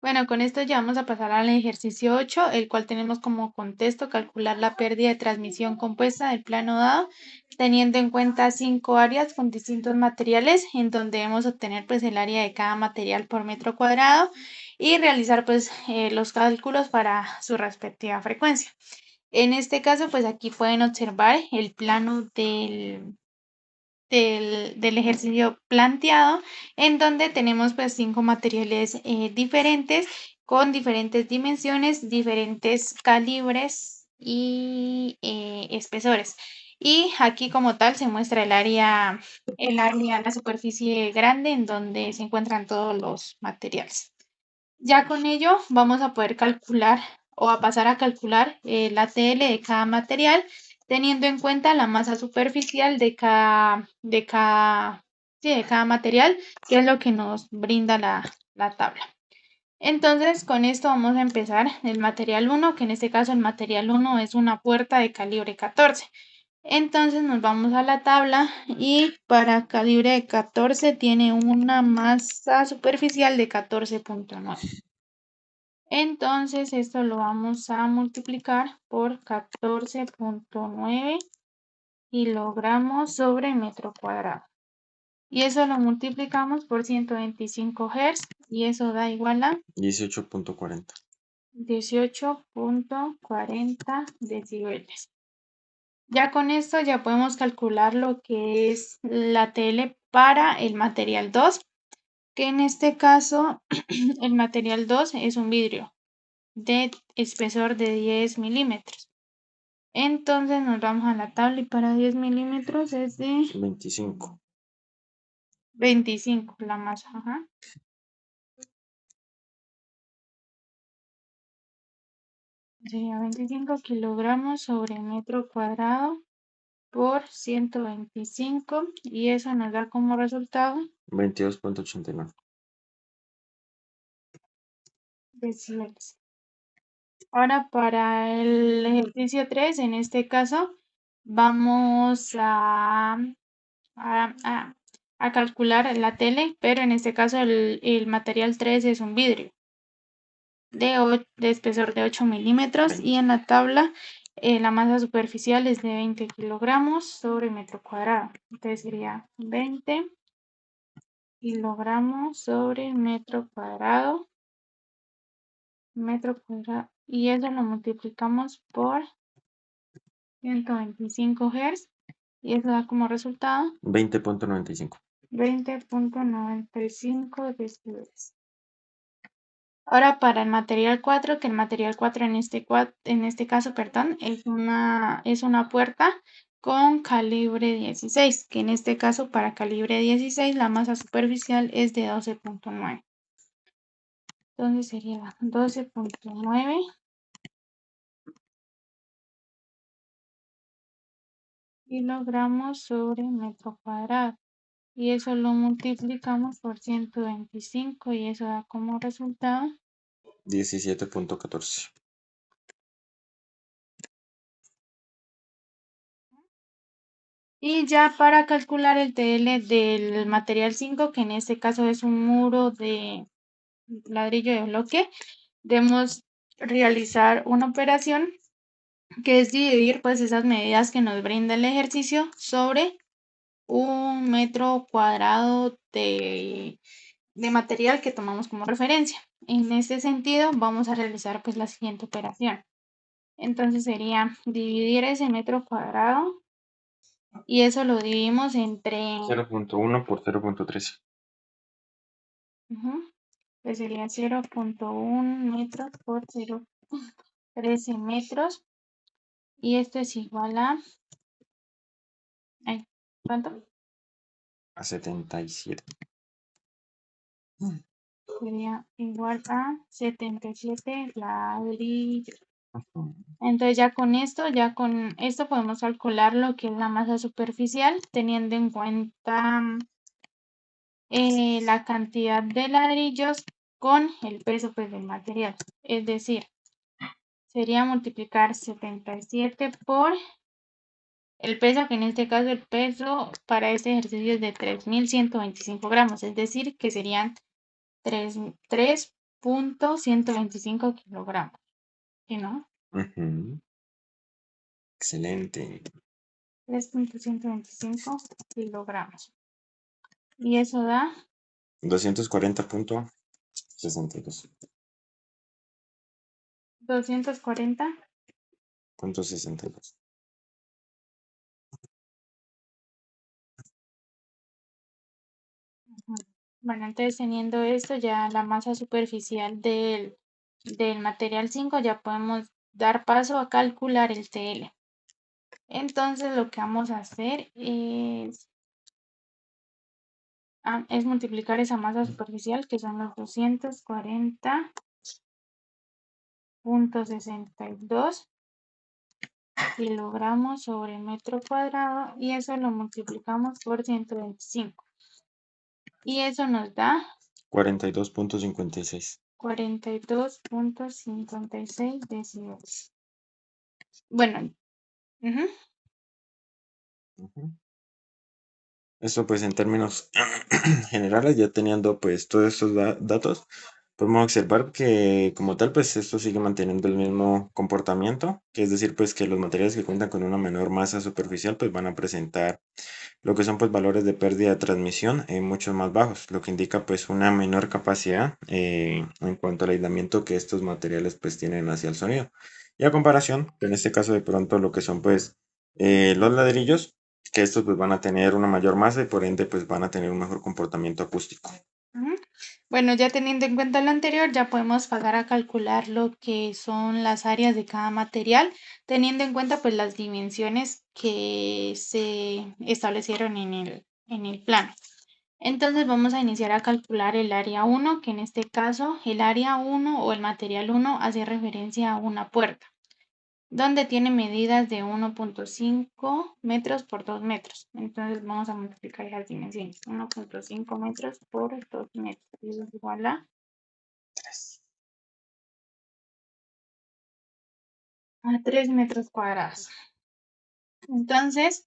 Bueno, con esto ya vamos a pasar al ejercicio 8, el cual tenemos como contexto calcular la pérdida de transmisión compuesta del plano dado, teniendo en cuenta 5 áreas con distintos materiales, en donde debemos obtener pues el área de cada material por metro cuadrado y realizar pues los cálculos para su respectiva frecuencia. En este caso, pues aquí pueden observar el plano del ejercicio planteado, en donde tenemos pues 5 materiales diferentes, con diferentes dimensiones, diferentes calibres y espesores. Y aquí como tal se muestra la superficie grande en donde se encuentran todos los materiales. Ya con ello vamos a poder calcular o a pasar a calcular la TL de cada material, teniendo en cuenta la masa superficial de cada material, que es lo que nos brinda la tabla. Entonces, con esto vamos a empezar el material 1, que en este caso el material 1 es una puerta de calibre 14. Entonces nos vamos a la tabla y para calibre de 14 tiene una masa superficial de 14.9. Entonces esto lo vamos a multiplicar por 14.9 kilogramos sobre metro cuadrado. Y eso lo multiplicamos por 125 Hz y eso da igual a 18.40. 18.40 decibeles. Ya con esto ya podemos calcular lo que es la TL para el material 2, que en este caso el material 2 es un vidrio de espesor de 10 milímetros. Entonces nos vamos a la tabla y para 10 milímetros es de 25. 25 la masa. Ajá. Sería 25 kilogramos sobre metro cuadrado por 125 y eso nos da como resultado 22.89. decibeles. Ahora para el ejercicio 3, en este caso, vamos a calcular la tele, pero en este caso el material 3 es un vidrio de espesor de 8 milímetros 20. y en la tabla la masa superficial es de 20 kilogramos sobre metro cuadrado. Entonces sería 20 kilogramos sobre metro cuadrado, y eso lo multiplicamos por 125 Hz y eso da como resultado 20.95. 20.95 decibeles. Ahora para el material 4, que el material 4 en este caso, perdón, es una puerta con calibre 16, que en este caso para calibre 16 la masa superficial es de 12.9. Entonces sería 12.9 kilogramos sobre metro cuadrado. Y eso lo multiplicamos por 125 y eso da como resultado 17.14. Y ya para calcular el TL del material 5, que en este caso es un muro de ladrillo de bloque, debemos realizar una operación que es dividir pues esas medidas que nos brinda el ejercicio sobre un metro cuadrado de material que tomamos como referencia. En este sentido vamos a realizar pues la siguiente operación. Entonces sería dividir ese metro cuadrado y eso lo dividimos entre 0.1 por 0.13. pues sería 0.1 metros por 0.13 metros y esto es igual a ¿cuánto? A 77. Sería igual a 77 ladrillos. Entonces ya con esto podemos calcular lo que es la masa superficial, teniendo en cuenta la cantidad de ladrillos con el peso pues, del material. Es decir, sería multiplicar 77 por el peso, que en este caso el peso para este ejercicio es de 3.125 gramos, es decir, que serían 3 3.125 kilogramos, ¿sí, no? Ujú. Excelente. 3.125 kilogramos. Y eso da 240.62. 240. Punto 62. Bueno, entonces teniendo esto, ya la masa superficial del material 5, ya podemos dar paso a calcular el TL. Entonces lo que vamos a hacer es multiplicar esa masa superficial, que son los 240.62 kilogramos sobre metro cuadrado, y eso lo multiplicamos por 125. Y eso nos da 42.56. 42.56 decibeles. Bueno, ujú, Ujú. Esto pues en términos generales, ya teniendo pues todos estos datos, podemos observar que como tal pues esto sigue manteniendo el mismo comportamiento, que es decir pues que los materiales que cuentan con una menor masa superficial pues van a presentar lo que son pues valores de pérdida de transmisión mucho más bajos, lo que indica pues una menor capacidad en cuanto al aislamiento que estos materiales pues tienen hacia el sonido. Y a comparación, en este caso de pronto lo que son pues los ladrillos, que estos pues van a tener una mayor masa y por ende pues van a tener un mejor comportamiento acústico. ujú. Bueno, ya teniendo en cuenta lo anterior, ya podemos pasar a calcular lo que son las áreas de cada material, teniendo en cuenta pues las dimensiones que se establecieron en el plano. Entonces vamos a iniciar a calcular el área 1, que en este caso el área 1 o el material 1 hace referencia a una puerta, donde tiene medidas de 1.5 metros por 2 metros. Entonces vamos a multiplicar las dimensiones. 1.5 metros por 2 metros. Y eso es igual a 3 metros cuadrados. Entonces,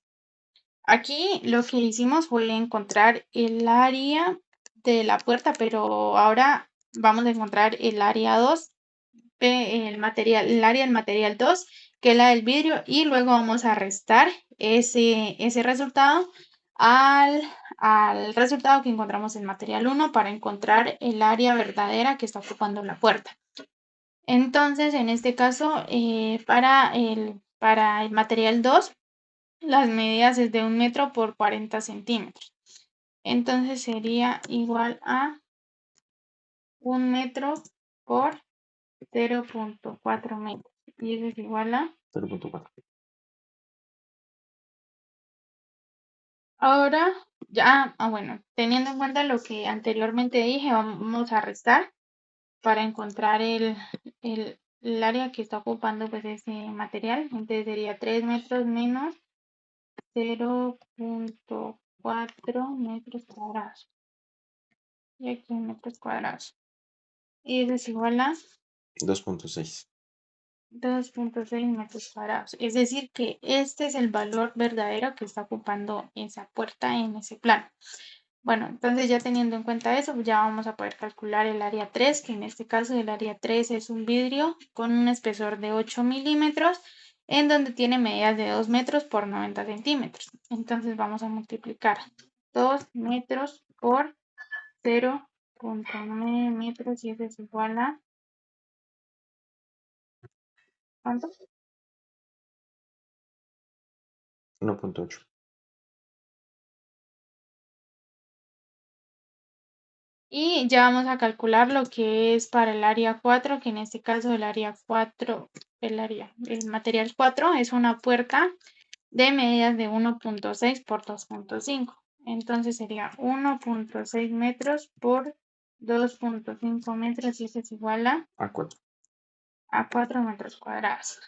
aquí lo que hicimos fue encontrar el área de la puerta, pero ahora vamos a encontrar el área 2, el área del material 2, que es la del vidrio, y luego vamos a restar ese resultado al, al resultado que encontramos en material 1 para encontrar el área verdadera que está ocupando la puerta. Entonces, en este caso, para el material 2, las medidas es de 1 metro por 40 centímetros. Entonces sería igual a 1 metro por 0.4 metros. Y eso es igual a... 0.4. Ahora, ya, bueno, teniendo en cuenta lo que anteriormente dije, vamos a restar para encontrar el área que está ocupando pues ese material. Entonces sería 3 metros menos 0.4 metros cuadrados. Y aquí en metros cuadrados. Y eso es igual a 2.6. 2.6 metros cuadrados. Es decir, que este es el valor verdadero que está ocupando esa puerta en ese plano. Bueno, entonces ya teniendo en cuenta eso, ya vamos a poder calcular el área 3, que en este caso el área 3 es un vidrio con un espesor de 8 milímetros, en donde tiene medidas de 2 metros por 90 centímetros. Entonces vamos a multiplicar 2 metros por 0.9 metros, y eso es igual a... ¿cuánto? 1.8. Y ya vamos a calcular lo que es para el área 4, que en este caso el área 4, el material 4 es una puerta de medidas de 1.6 por 2.5. Entonces sería 1.6 metros por 2.5 metros, y eso es igual A4. a 4 metros cuadrados.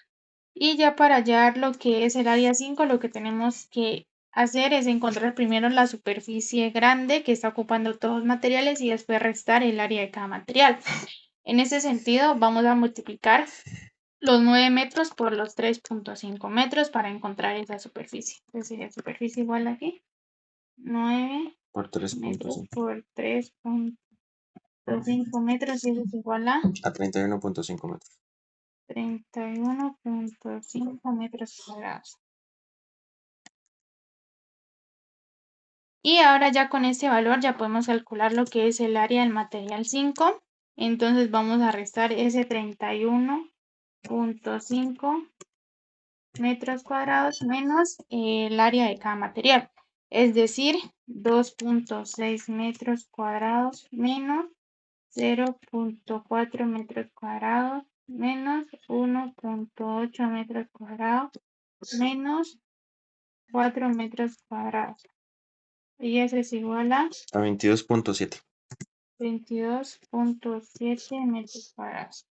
Y ya para hallar lo que es el área 5, lo que tenemos que hacer es encontrar primero la superficie grande que está ocupando todos los materiales y después restar el área de cada material. En ese sentido, vamos a multiplicar los 9 metros por los 3.5 metros para encontrar esa superficie. Entonces sería superficie igual aquí, 9 Por metros 3.5. por 3.5. 31.5 metros y eso es igual a a 31.5 metros. 31.5 metros cuadrados. Y ahora ya con este valor ya podemos calcular lo que es el área del material 5. Entonces vamos a restar ese 31.5 metros cuadrados menos el área de cada material. Es decir, 2.6 metros cuadrados menos 0.4 metros cuadrados menos 1.8 metros cuadrados menos 4 metros cuadrados. Y eso es igual a 22.7. 22.7 metros cuadrados.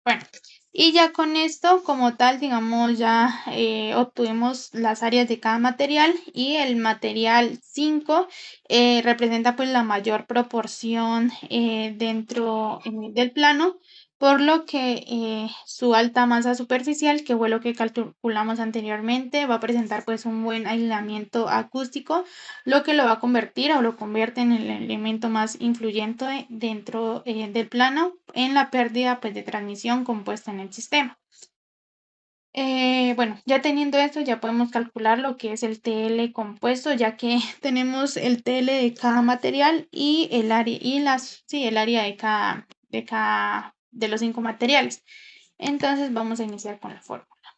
Bueno, y ya con esto, como tal, digamos, ya obtuvimos las áreas de cada material y el material 5 representa pues la mayor proporción dentro del plano, por lo que su alta masa superficial, que fue lo que calculamos anteriormente, va a presentar pues un buen aislamiento acústico, lo que lo va a convertir o lo convierte en el elemento más influyente dentro del plano en la pérdida pues, de transmisión compuesta en el sistema. Bueno, ya teniendo esto, ya podemos calcular lo que es el TL compuesto, ya que tenemos el TL de cada material y el área, el área de los 5 materiales. Entonces vamos a iniciar con la fórmula,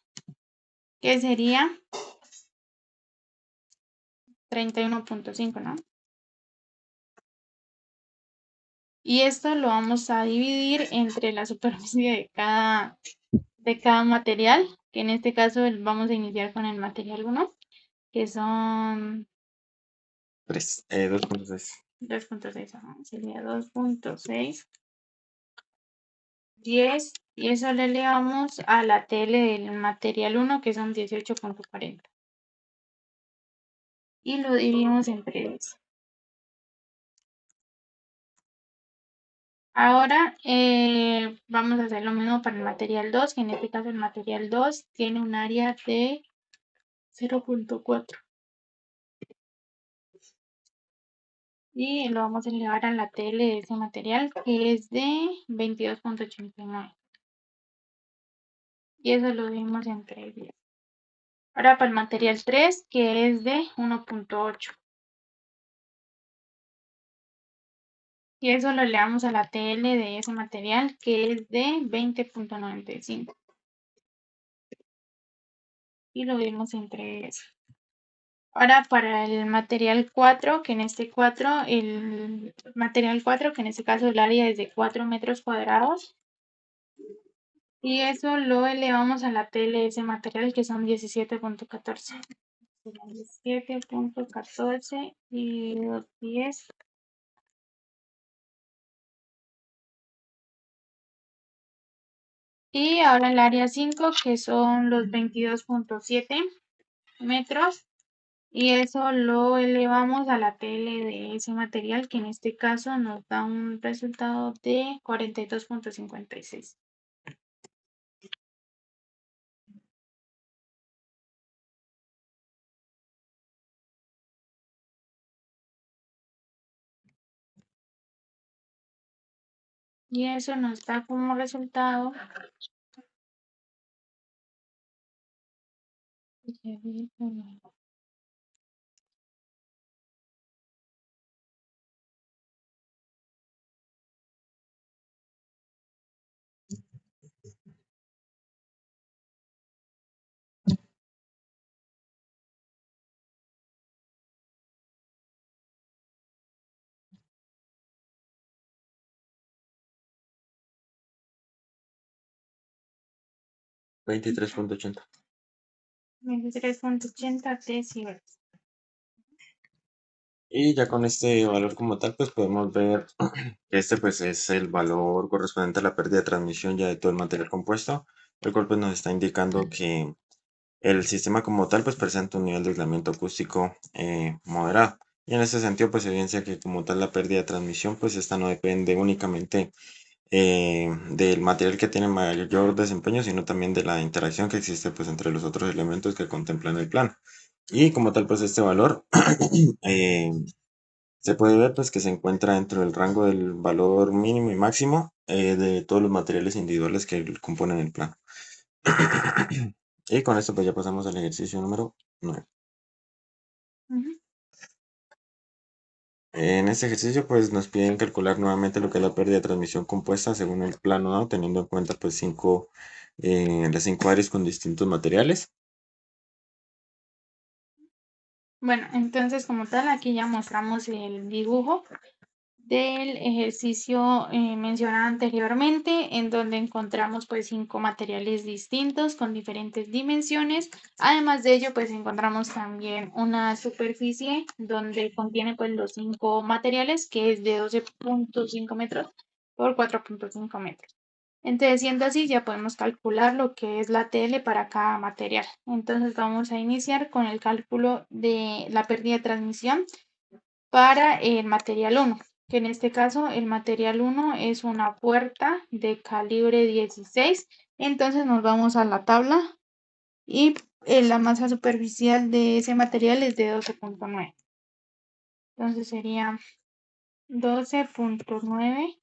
que sería 31.5, ¿no? Y esto lo vamos a dividir entre la superficie de cada material, que en este caso vamos a iniciar con el material 1, que son 2.6. 2.6, sería 2.6, 10, y eso le elevamos a la TL del material 1, que son 18.40. Y lo dividimos entre 10. Ahora vamos a hacer lo mismo para el material 2, que en este caso el material 2 tiene un área de 0.4. Y lo vamos a elevar a la TL de ese material, que es de 22.89. Y eso lo dimos entre 10. Ahora para el material 3, que es de 1.8. Y eso lo elevamos a la TL de ese material, que es de 20.95. Y lo dimos entre 10. Ahora para el material 4, que en este 4, el material 4, que en este caso el área es de 4 metros cuadrados. Y eso lo elevamos a la TL de ese material, que son 17.14. 17.14 y 10. Y ahora el área 5, que son los 22.7 metros. Y eso lo elevamos a la TL de ese material, que en este caso nos da un resultado de 42.56. Y eso nos da como resultado 23.80. 23.80 decibelios. Y ya con este valor como tal, pues podemos ver que este pues es el valor correspondiente a la pérdida de transmisión ya de todo el material compuesto, el cual pues nos está indicando que el sistema como tal pues presenta un nivel de aislamiento acústico moderado. Y en ese sentido pues evidencia que como tal la pérdida de transmisión pues esta no depende únicamente del material que tiene mayor desempeño, sino también de la interacción que existe pues entre los otros elementos que contemplan el plano. Y como tal, pues este valor eh, se puede ver pues que se encuentra dentro del rango del valor mínimo y máximo de todos los materiales individuales que componen el plano. Y con esto pues ya pasamos al ejercicio número 9. Ujú. En este ejercicio pues nos piden calcular nuevamente lo que es la pérdida de transmisión compuesta según el plano, ¿no? Teniendo en cuenta pues las cinco áreas con distintos materiales. Bueno, entonces como tal, aquí ya mostramos el dibujo del ejercicio mencionado anteriormente, en donde encontramos pues 5 materiales distintos con diferentes dimensiones. Además de ello, pues encontramos también una superficie donde contiene pues los 5 materiales, que es de 12.5 metros por 4.5 metros. Entonces, siendo así, ya podemos calcular lo que es la TL para cada material. Entonces, vamos a iniciar con el cálculo de la pérdida de transmisión para el material 1, que en este caso el material 1 es una puerta de calibre 16. Entonces, nos vamos a la tabla y la masa superficial de ese material es de 12.9. Entonces, sería 12.9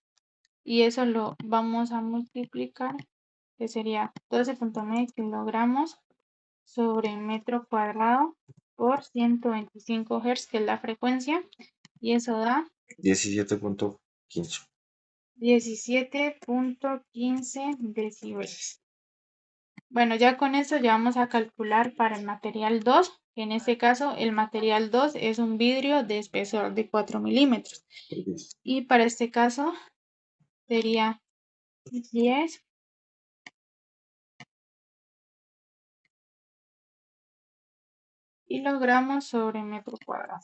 y eso lo vamos a multiplicar, que sería 12.9 kilogramos sobre metro cuadrado por 125 Hz, que es la frecuencia, y eso da 17.15. 17.15 decibeles. Bueno, ya con eso ya vamos a calcular para el material 2, que en este caso el material 2 es un vidrio de espesor de 4 milímetros. Y para este caso sería 10 kilogramos sobre metro cuadrado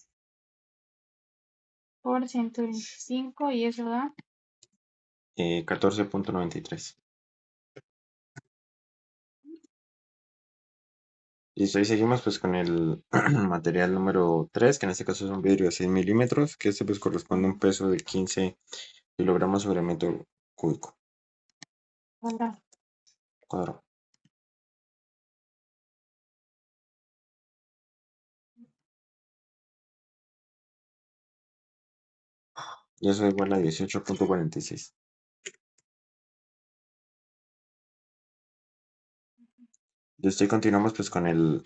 por 125 y eso da 14.93. Listo, ahí seguimos pues con el material número 3, que en este caso es un vidrio de 6 milímetros, que este pues corresponde a un peso de 15 kilogramos sobre metro cúbico cuadrado. cuadrado. Y eso igual a 18.46. Listo, y continuamos pues con el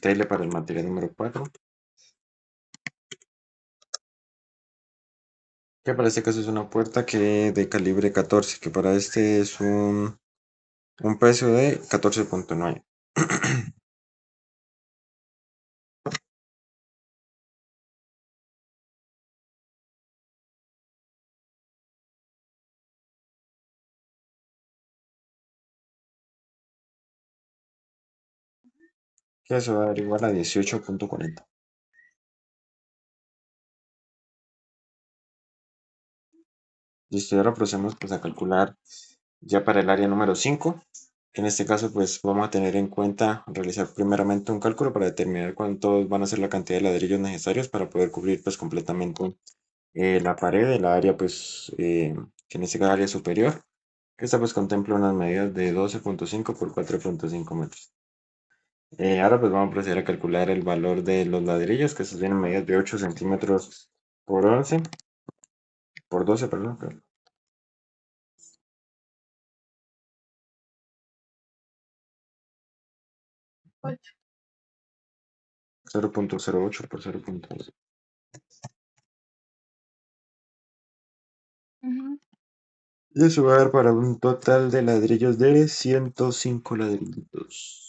TL para el material número 4, que para este caso es una puerta que de calibre 14, que para este es un peso de 14.9. Que eso va a dar igual a 18.40. Listo, y ahora procedemos pues a calcular ya para el área número 5, que en este caso pues vamos a tener en cuenta realizar primeramente un cálculo para determinar cuántos van a ser la cantidad de ladrillos necesarios para poder cubrir pues completamente la pared de la área pues que en este caso área superior, que esta pues contempla unas medidas de 12.5 por 4.5 metros. Ahora pues vamos a proceder a calcular el valor de los ladrillos, que estos tienen medidas de 8 centímetros por 11, por 12, perdón, 8. 0.08 por 0.12. Ujú. Y eso va a dar para un total de ladrillos de 105 ladrillitos.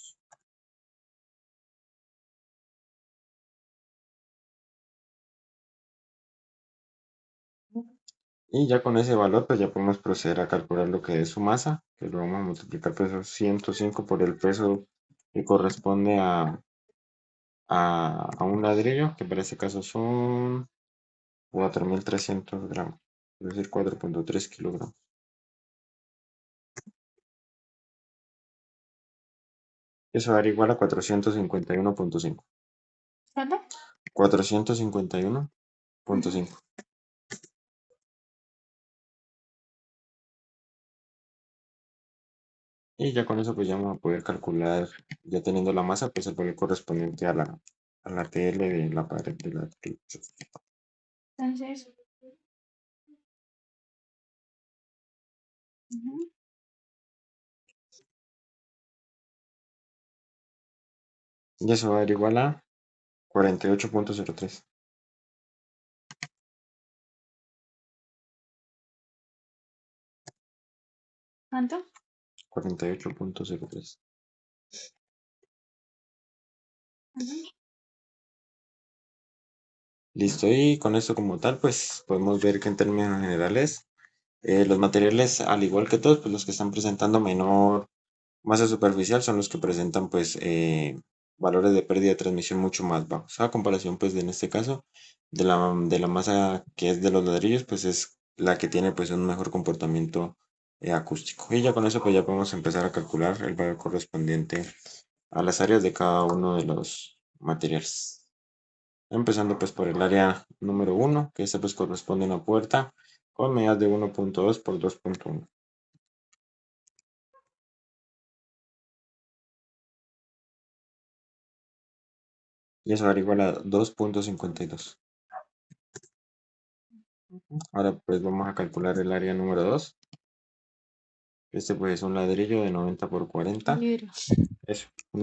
Y ya con ese valor, pues ya podemos proceder a calcular lo que es su masa, que lo vamos a multiplicar peso 105 por el peso que corresponde a un ladrillo, que para este caso son 4.300 gramos, es decir, 4.3 kilogramos. Eso daría igual a 451.5. ¿Cuánto? 451.5. Ujú. Y ya con eso pues ya vamos a poder calcular, ya teniendo la masa, pues el valor correspondiente a la TL de la pared de la estructura. Entonces, ujú, Y eso va a dar igual a 48.03. ¿cuánto? 48.03. Ujú, Listo, y con esto como tal, pues podemos ver que en términos generales, los materiales, al igual que todos, pues los que están presentando menor masa superficial son los que presentan pues valores de pérdida de transmisión mucho más bajos. A comparación pues en este caso de la masa que es de los ladrillos, pues es la que tiene pues un mejor comportamiento acústico. Y ya con eso pues ya podemos empezar a calcular el valor correspondiente a las áreas de cada uno de los materiales. Empezando pues por el área número uno, que esta pues corresponde a una puerta con medidas de 1.2 por 2.1. Y eso da igual a 2.52. Ahora pues vamos a calcular el área número 2. Este pues es un ladrillo de 90 por 40. vidrio. Eso. No.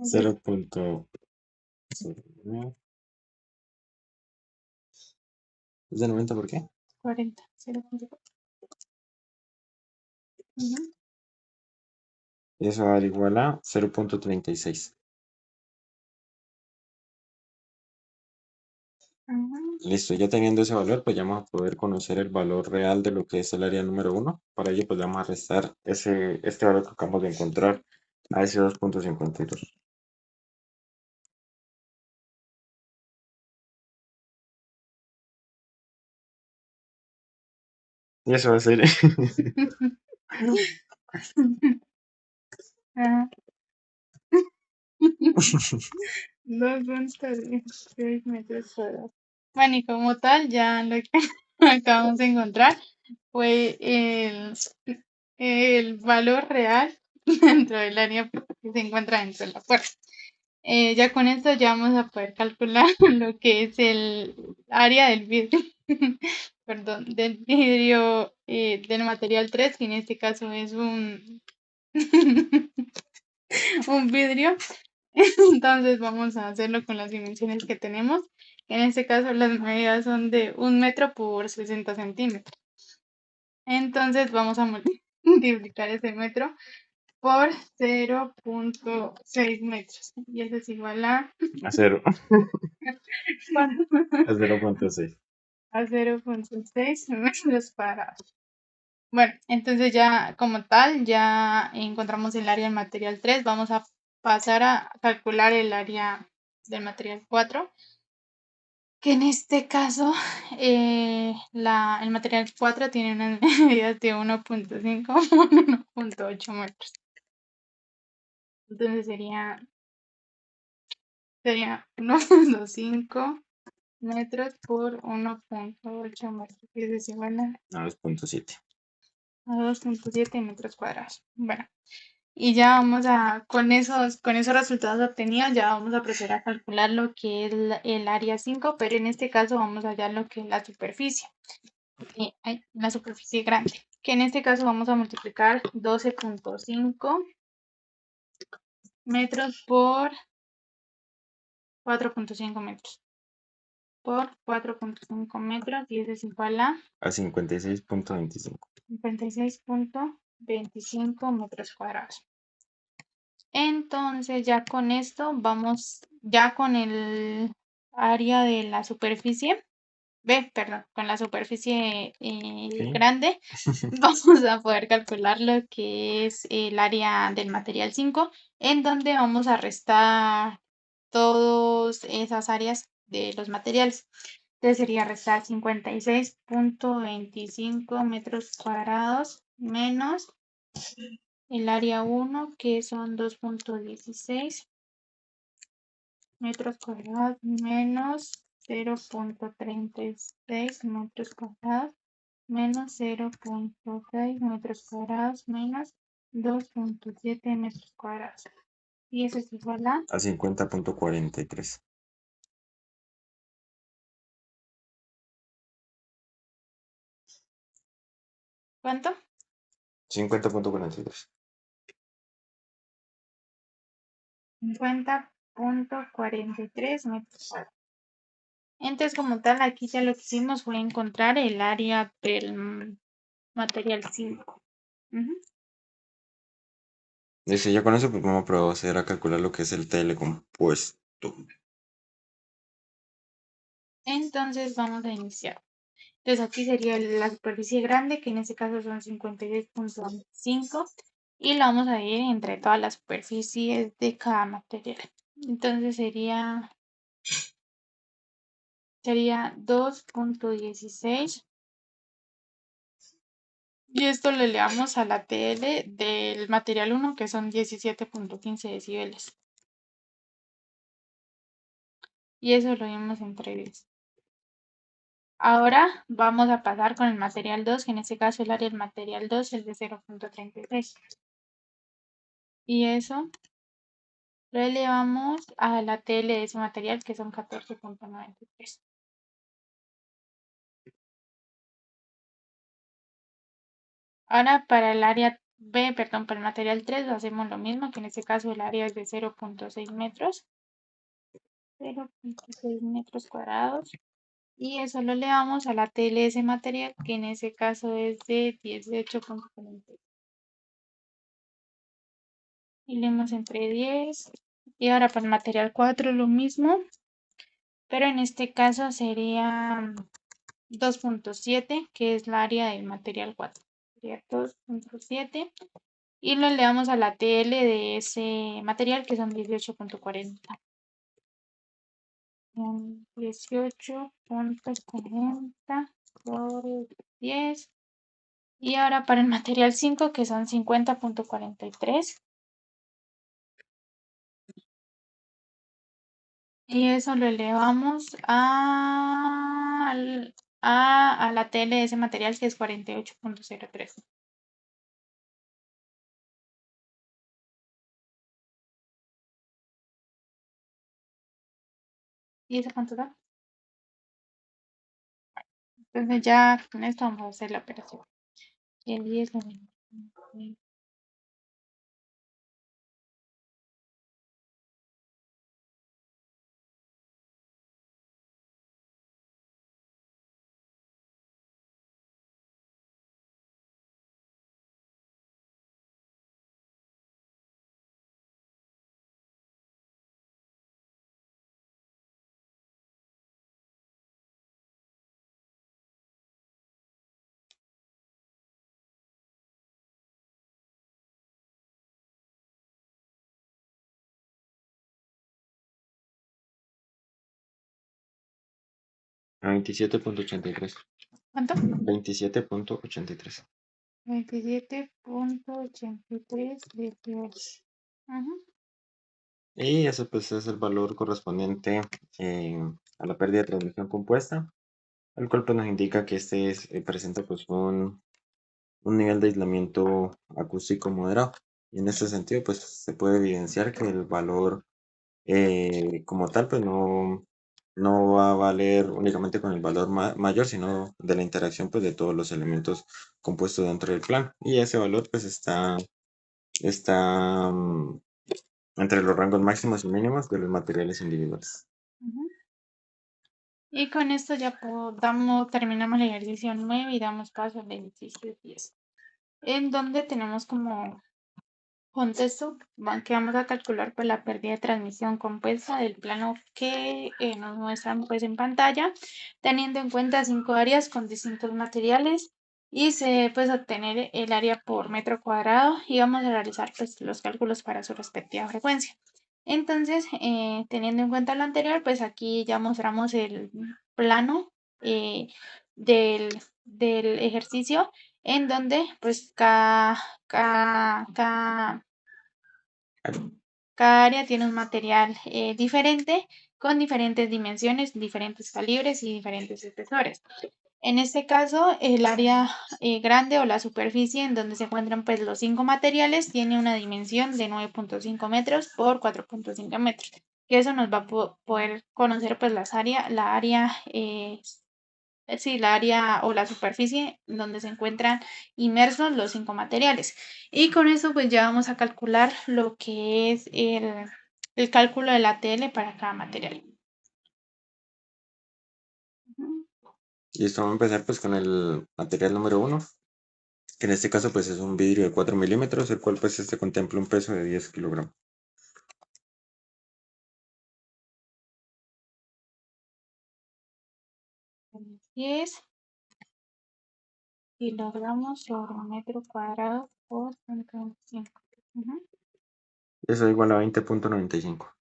Ok, 0.09. ¿Es de 90 por qué? 40, 0.4. Ujú, Y eso va a dar igual a 0.36. ujú. Listo, ya teniendo ese valor, pues ya vamos a poder conocer el valor real de lo que es el área número uno. Para ello, pues vamos a restar este valor que acabamos de encontrar a ese 2.52. Y eso va a ser Ah, 2.6 metros cuadrados. Bueno, y como tal, ya lo que acabamos de encontrar fue el valor real dentro del área que se encuentra dentro de la puerta. Ya con esto ya vamos a poder calcular lo que es el área del vidrio, perdón, del vidrio del material 3, que en este caso es un, un vidrio. Entonces vamos a hacerlo con las dimensiones que tenemos. En este caso las medidas son de 1 metro por 60 centímetros. Entonces vamos a multiplicar ese metro por 0.6 metros. Y eso es igual a, a cero, ¿cuánto? a 0.6. A 0.6 metros cuadrados. Bueno, entonces ya como tal, ya encontramos el área del material 3. Vamos a pasar a calcular el área del material 4, que en este caso el material 4 tiene unas medidas de 1.5 por 1.8 metros. Entonces sería 1.5 metros por 1.8 metros, que es igual A 2.7. a 2.7 metros cuadrados. Bueno, y ya vamos a, con esos resultados obtenidos, ya vamos a proceder a calcular lo que es el área 5, pero en este caso vamos a hallar lo que es la superficie. La superficie grande, que en este caso vamos a multiplicar 12.5 metros por 4.5 metros por 4.5 metros, y eso es igual A 56.25. 56.25 metros cuadrados. Entonces ya con esto vamos, ya con el área de la superficie, perdón, con la superficie ¿Qué? grande, vamos a poder calcular lo que es el área del material 5, en donde vamos a restar todas esas áreas de los materiales. Entonces sería restar 56.25 metros cuadrados menos el área 1, que son 2.16 metros cuadrados menos 0.36 metros cuadrados menos 0.6 metros cuadrados menos 2.7 metros cuadrados. Y eso es igual a 50.43. ¿cuánto? 50.43. 50.43 metros cuadrados. Entonces, como tal, aquí ya lo que hicimos fue encontrar el área del material 5. Dice, ya con eso pues vamos a proceder a calcular lo que es el TL compuesto. Entonces, vamos a iniciar. Entonces, aquí sería la superficie grande, que en este caso son 56.5, y lo vamos a dividir entre todas las superficies de cada material. Entonces, sería 2.16. Y esto lo elevamos a la TL del material 1, que son 17.15 decibeles. Y eso lo vimos entre 10. Ahora vamos a pasar con el material 2, que en este caso el área del material 2 es de 0.36. Y eso lo elevamos a la TL de ese material, que son 14.93. Ahora para el área B, perdón, para el material 3 hacemos lo mismo, que en este caso el área es de 0.6 metros. 0.6 metros cuadrados. Y eso lo elevamos a la TL de ese material, que en ese caso es de 18.40. Y leemos entre 10. Y ahora para el material 4 lo mismo, pero en este caso sería 2.7, que es la área del material 4. Sería 2.7. Y lo elevamos a la TL de ese material, que son 18.40. 18.40 por 10. Y ahora para el material 5, que son 50.43. Y eso lo elevamos a la TL de ese material, que es 48.03. ¿Y eso cuánto da? Entonces ya con esto vamos a hacer la operación. Y el 10 lo mismo. 27.83. ¿Cuánto? 27.83. 27.83 de 10. Y ese pues es el valor correspondiente a la pérdida de transmisión compuesta, el cual pues nos indica que presenta pues un nivel de aislamiento acústico moderado. Y en ese sentido pues se puede evidenciar que el valor como tal pues no va a valer únicamente con el valor mayor, sino de la interacción pues de todos los elementos compuestos dentro del plan. Y ese valor pues está entre los rangos máximos y mínimos de los materiales individuales. Y con esto ya terminamos el ejercicio 9 y damos paso al ejercicio 10, en donde tenemos como contexto que vamos a calcular pues la pérdida de transmisión compuesta del plano que nos muestran pues en pantalla, teniendo en cuenta 5 áreas con distintos materiales, y se debe pues obtener el área por metro cuadrado, y vamos a realizar pues los cálculos para su respectiva frecuencia. Entonces, teniendo en cuenta lo anterior, pues aquí ya mostramos el plano del ejercicio, en donde pues cada área tiene un material diferente, con diferentes dimensiones, diferentes calibres y diferentes espesores. En este caso, el área grande o la superficie en donde se encuentran pues los 5 materiales tiene una dimensión de 9.5 metros por 4.5 metros. Que eso nos va a poder conocer pues la área sí, la área o la superficie donde se encuentran inmersos los 5 materiales. Y con eso pues ya vamos a calcular lo que es el cálculo de la TL para cada material. Y esto vamos a empezar pues con el material número 1, que en este caso pues es un vidrio de 4 milímetros, el cual pues contempla un peso de 10 kilogramos. Es 10 kilogramos sobre metro cuadrado por 125. Eso igual a 20.95.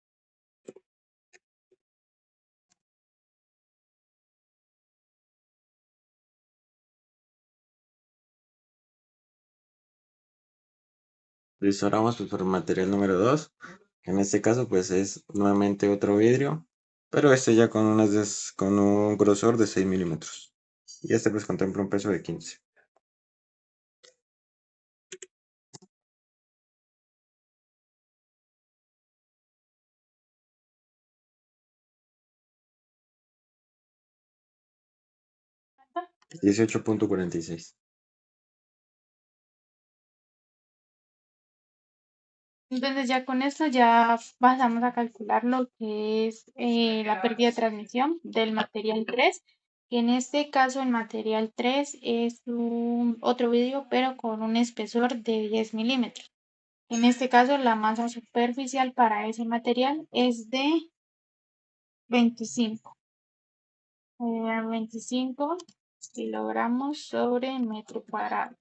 Listo, ahora vamos pues por el material número 2, que en este caso pues es nuevamente otro vidrio, pero este ya con un grosor de 6 milímetros. Y este pues contempla un peso de 15. ¿Cuánto? 18.46. Entonces ya con esto ya pasamos a calcular lo que es la pérdida de transmisión del material 3, que en este caso el material 3 es otro vidrio pero con un espesor de 10 milímetros. En este caso la masa superficial para ese material es de 25. 25 kilogramos sobre metro cuadrado.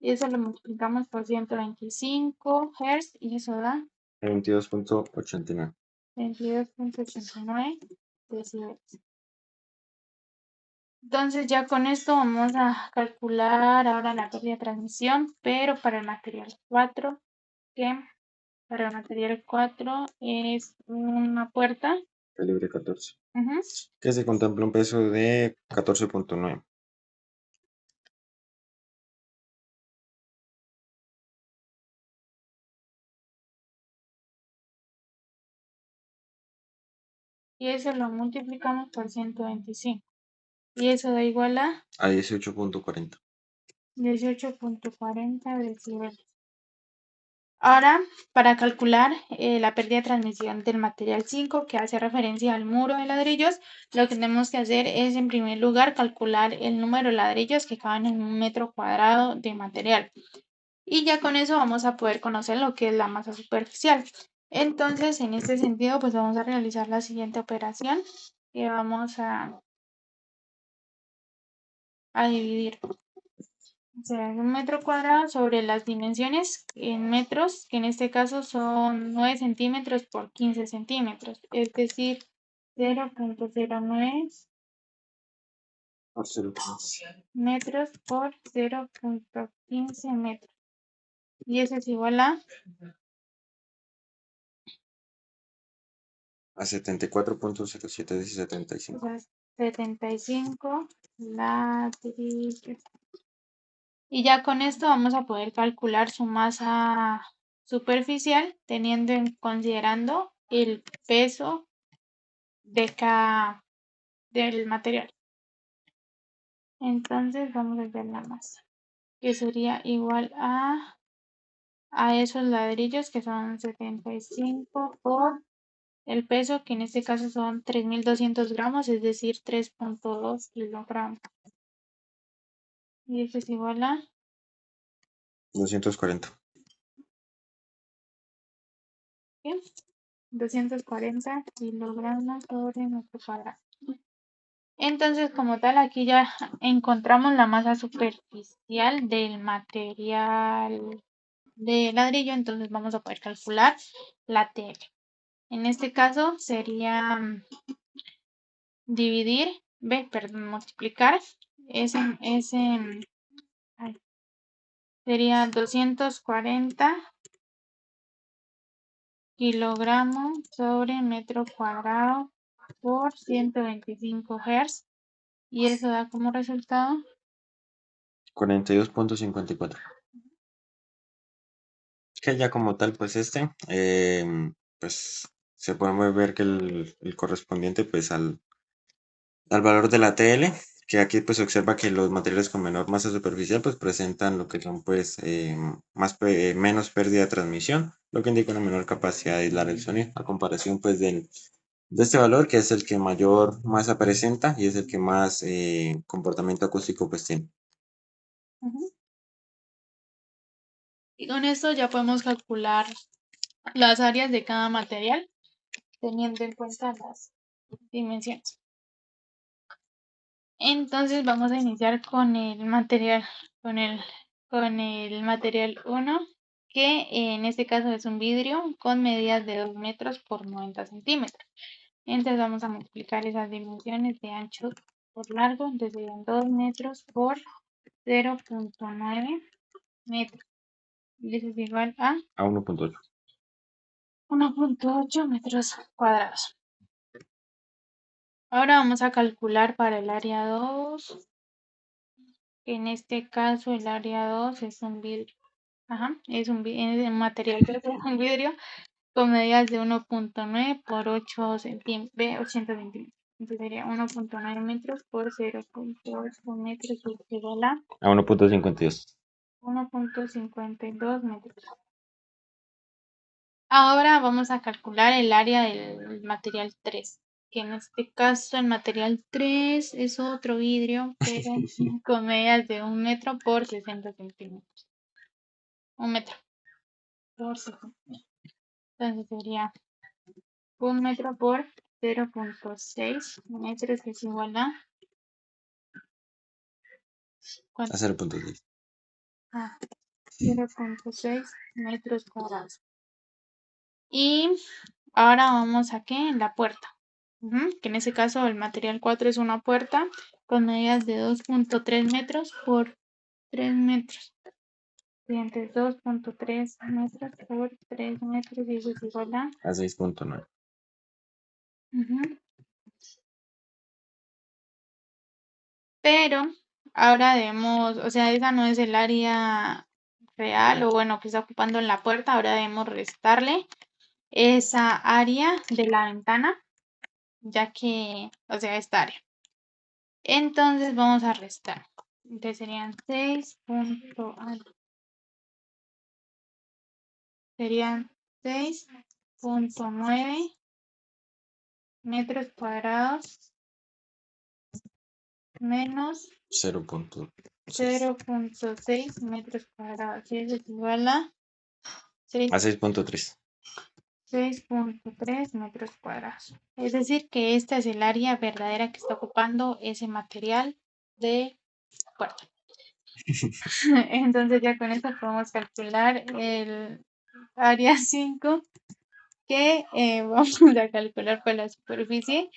Y eso lo multiplicamos por 125 Hz y eso da 22.89. 22.89 decibeles. Entonces ya con esto vamos a calcular ahora la pérdida de transmisión, pero para el material 4, que para el material 4 es una puerta. Calibre 14. Ujú. Que se contempla un peso de 14.9. Y eso lo multiplicamos por 125. Y eso da igual a A 18.40. 18.40 decibeles. Ahora, para calcular la pérdida de transmisión del material 5, que hace referencia al muro de ladrillos, lo que tenemos que hacer es, en primer lugar, calcular el número de ladrillos que caben en un metro cuadrado de material. Y ya con eso vamos a poder conocer lo que es la masa superficial. Entonces, en este sentido, pues vamos a realizar la siguiente operación, que vamos a dividir. O sea, un metro cuadrado sobre las dimensiones en metros, que en este caso son 9 centímetros por 15 centímetros, es decir, 0.09 metros por 0.15 metros. Y eso es igual a 74.0775. 75 ladrillos. Y ya con esto vamos a poder calcular su masa superficial teniendo en considerando el peso de cada del material. Entonces vamos a hacer la masa, que sería igual a esos ladrillos que son 75 por el peso, que en este caso son 3.200 gramos, es decir, 3.2 kilogramos. Y eso es igual a 240. 240 kilogramos sobre metro cuadrado. Entonces, como tal, aquí ya encontramos la masa superficial del material de ladrillo, entonces vamos a poder calcular la TL. En este caso sería dividir, multiplicar, sería 240 kilogramos sobre metro cuadrado por 125 Hz. Y eso da como resultado 42.54. Que ya como tal, pues pues se puede ver que el correspondiente pues al valor de la TL, que aquí pues se observa que los materiales con menor masa superficial pues presentan lo que son pues menos pérdida de transmisión, lo que indica una menor capacidad de aislar el sonido, a comparación pues de este valor que es el que mayor masa presenta y es el que más comportamiento acústico pues tiene. Ujú. Y con esto ya podemos calcular las áreas de cada material teniendo en cuenta las dimensiones. Entonces vamos a iniciar con el material, con el material 1, que en este caso es un vidrio con medidas de 2 metros por 90 centímetros. Entonces vamos a multiplicar esas dimensiones de ancho por largo, entonces serían 2 metros por 0.9 metros. Y eso es igual a A 1.8. 1.8 metros cuadrados. Ahora vamos a calcular para el área 2. En este caso el área 2 es un vidrio. Es un material de un vidrio con medidas de 1.9 por 8 centímetros. Entonces sería 1.9 metros por 0.8 metros igual a A 1.52. 1.52 metros. Ahora vamos a calcular el área del material 3, que en este caso el material 3 es otro vidrio, pero con medidas de 1 metro por 60 centímetros. 1 metro por 60. Entonces sería 1 metro por 0.6 metros, que es igual a A ¿cuánto? 0.6. 0.6 metros cuadrados. Y ahora vamos a ¿qué? En la puerta. Que en ese caso el material 4 es una puerta con medidas de 2.3 metros por 3 metros. Siguiente, 2.3 metros por 3 metros y eso es igual A 6.9. Pero ahora debemos, o sea, esa no es el área real o bueno que está ocupando en la puerta, ahora debemos restarle esa área de la ventana, ya que, o sea, esta área. Entonces vamos a restar. Entonces serían 6.9 metros cuadrados menos 0.6. 0.6 metros cuadrados. Y eso es igual a A 6.3. 6.3 metros cuadrados. Es decir, que esta es el área verdadera que está ocupando ese material de puerta. Entonces ya con esto podemos calcular el área 5, que vamos a calcular con la superficie.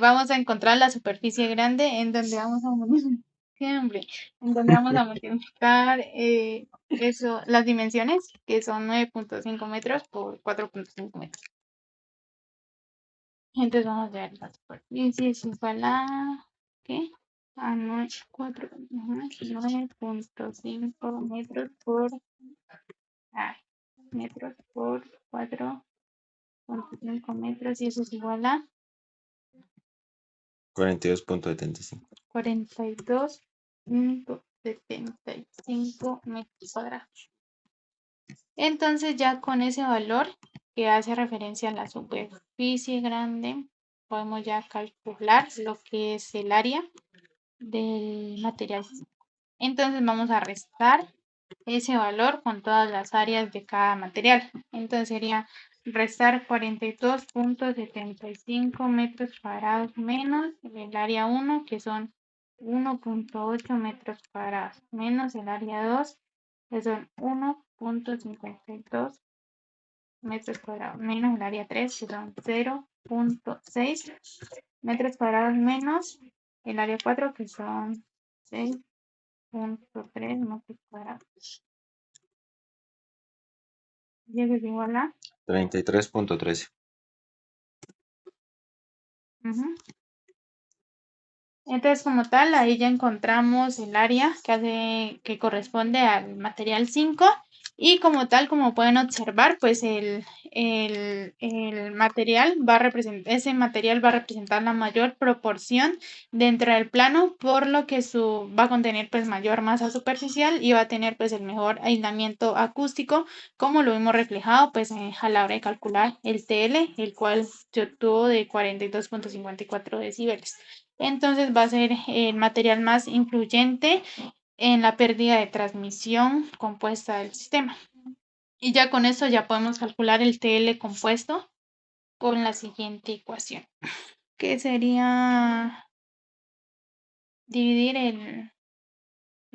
Vamos a encontrar la superficie grande en donde vamos a multiplicar las dimensiones, que son 9.5 metros por 4.5 metros. Entonces vamos a ver la superficie es igual a ¿qué? A 9.5 metros por metros por 4.5 metros y eso es igual a 42.75. 42.75 metros cuadrados. Entonces ya con ese valor que hace referencia a la superficie grande, podemos ya calcular lo que es el área del material. Entonces vamos a restar ese valor con todas las áreas de cada material. Entonces sería restar 42.75 metros cuadrados menos el área 1, que son 1.8 metros cuadrados, menos el área 2, que son 1.52 metros cuadrados, menos el área 3, que son 0.6 metros cuadrados, menos el área 4, que son 6.3 metros cuadrados. Y eso es igual a 33.13. Entonces, como tal, ahí ya encontramos el área que corresponde al material 5 y como tal, como pueden observar, pues el material ese material va a representar la mayor proporción dentro del plano, por lo que va a contener pues mayor masa superficial y va a tener pues el mejor aislamiento acústico, como lo vimos reflejado pues a la hora de calcular el TL, el cual se obtuvo de 42.54 decibeles. Entonces va a ser el material más influyente en la pérdida de transmisión compuesta del sistema. Y ya con eso ya podemos calcular el TL compuesto con la siguiente ecuación, que sería dividir el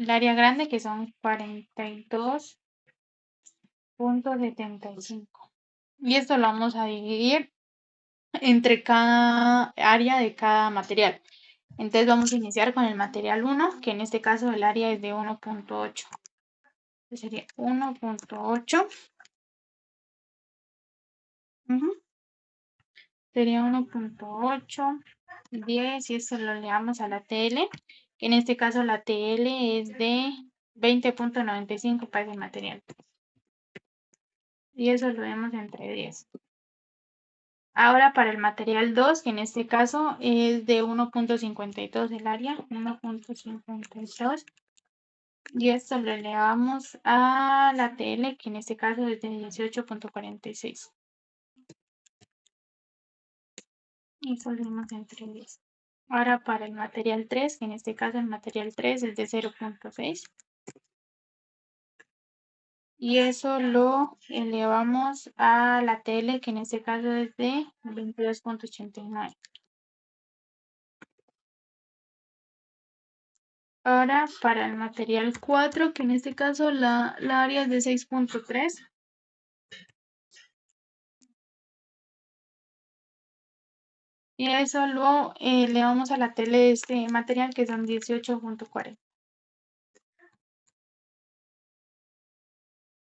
área grande, que son 42.75. Y esto lo vamos a dividir entre cada área de cada material. Entonces vamos a iniciar con el material 1, que en este caso el área es de 1.8. Sería 1.8. Sería 1.8, 10 y esto lo leamos a la TL, que en este caso la TL es de 20.95 para ese material. Y eso lo vemos entre 10. Ahora para el material 2, que en este caso es de 1.52 el área, 1.52. Y esto lo elevamos a la TL, que en este caso es de 18.46. Y solvimos entre 10. Ahora para el material 3, que en este caso el material 3 es de 0.6. Y eso lo elevamos a la TL, que en este caso es de 22.89. Ahora para el material 4, que en este caso la área es de 6.3. Y eso lo elevamos a la TL de este material, que son 18.40.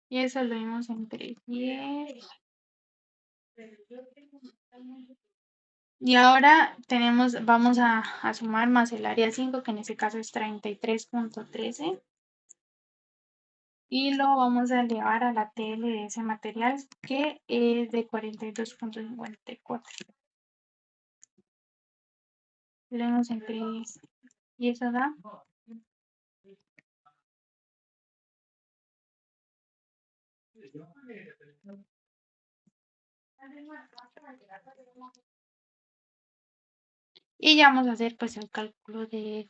Y eso lo vimos entre 10. Y ahora vamos a sumar más el área 5, que en este caso es 33.13. Y lo vamos a elevar a la TL de ese material, que es de 42.54. Leemos entre 10. Y eso da. Y ya vamos a hacer pues el cálculo de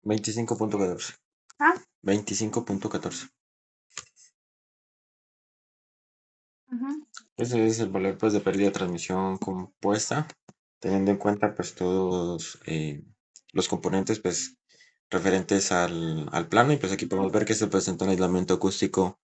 25.14. ¿Ah? 25.14. Uh-huh. Ese es el valor pues de pérdida de transmisión compuesta, teniendo en cuenta pues todos los componentes pues referentes al plano, y pues aquí podemos ver que se presenta un aislamiento acústico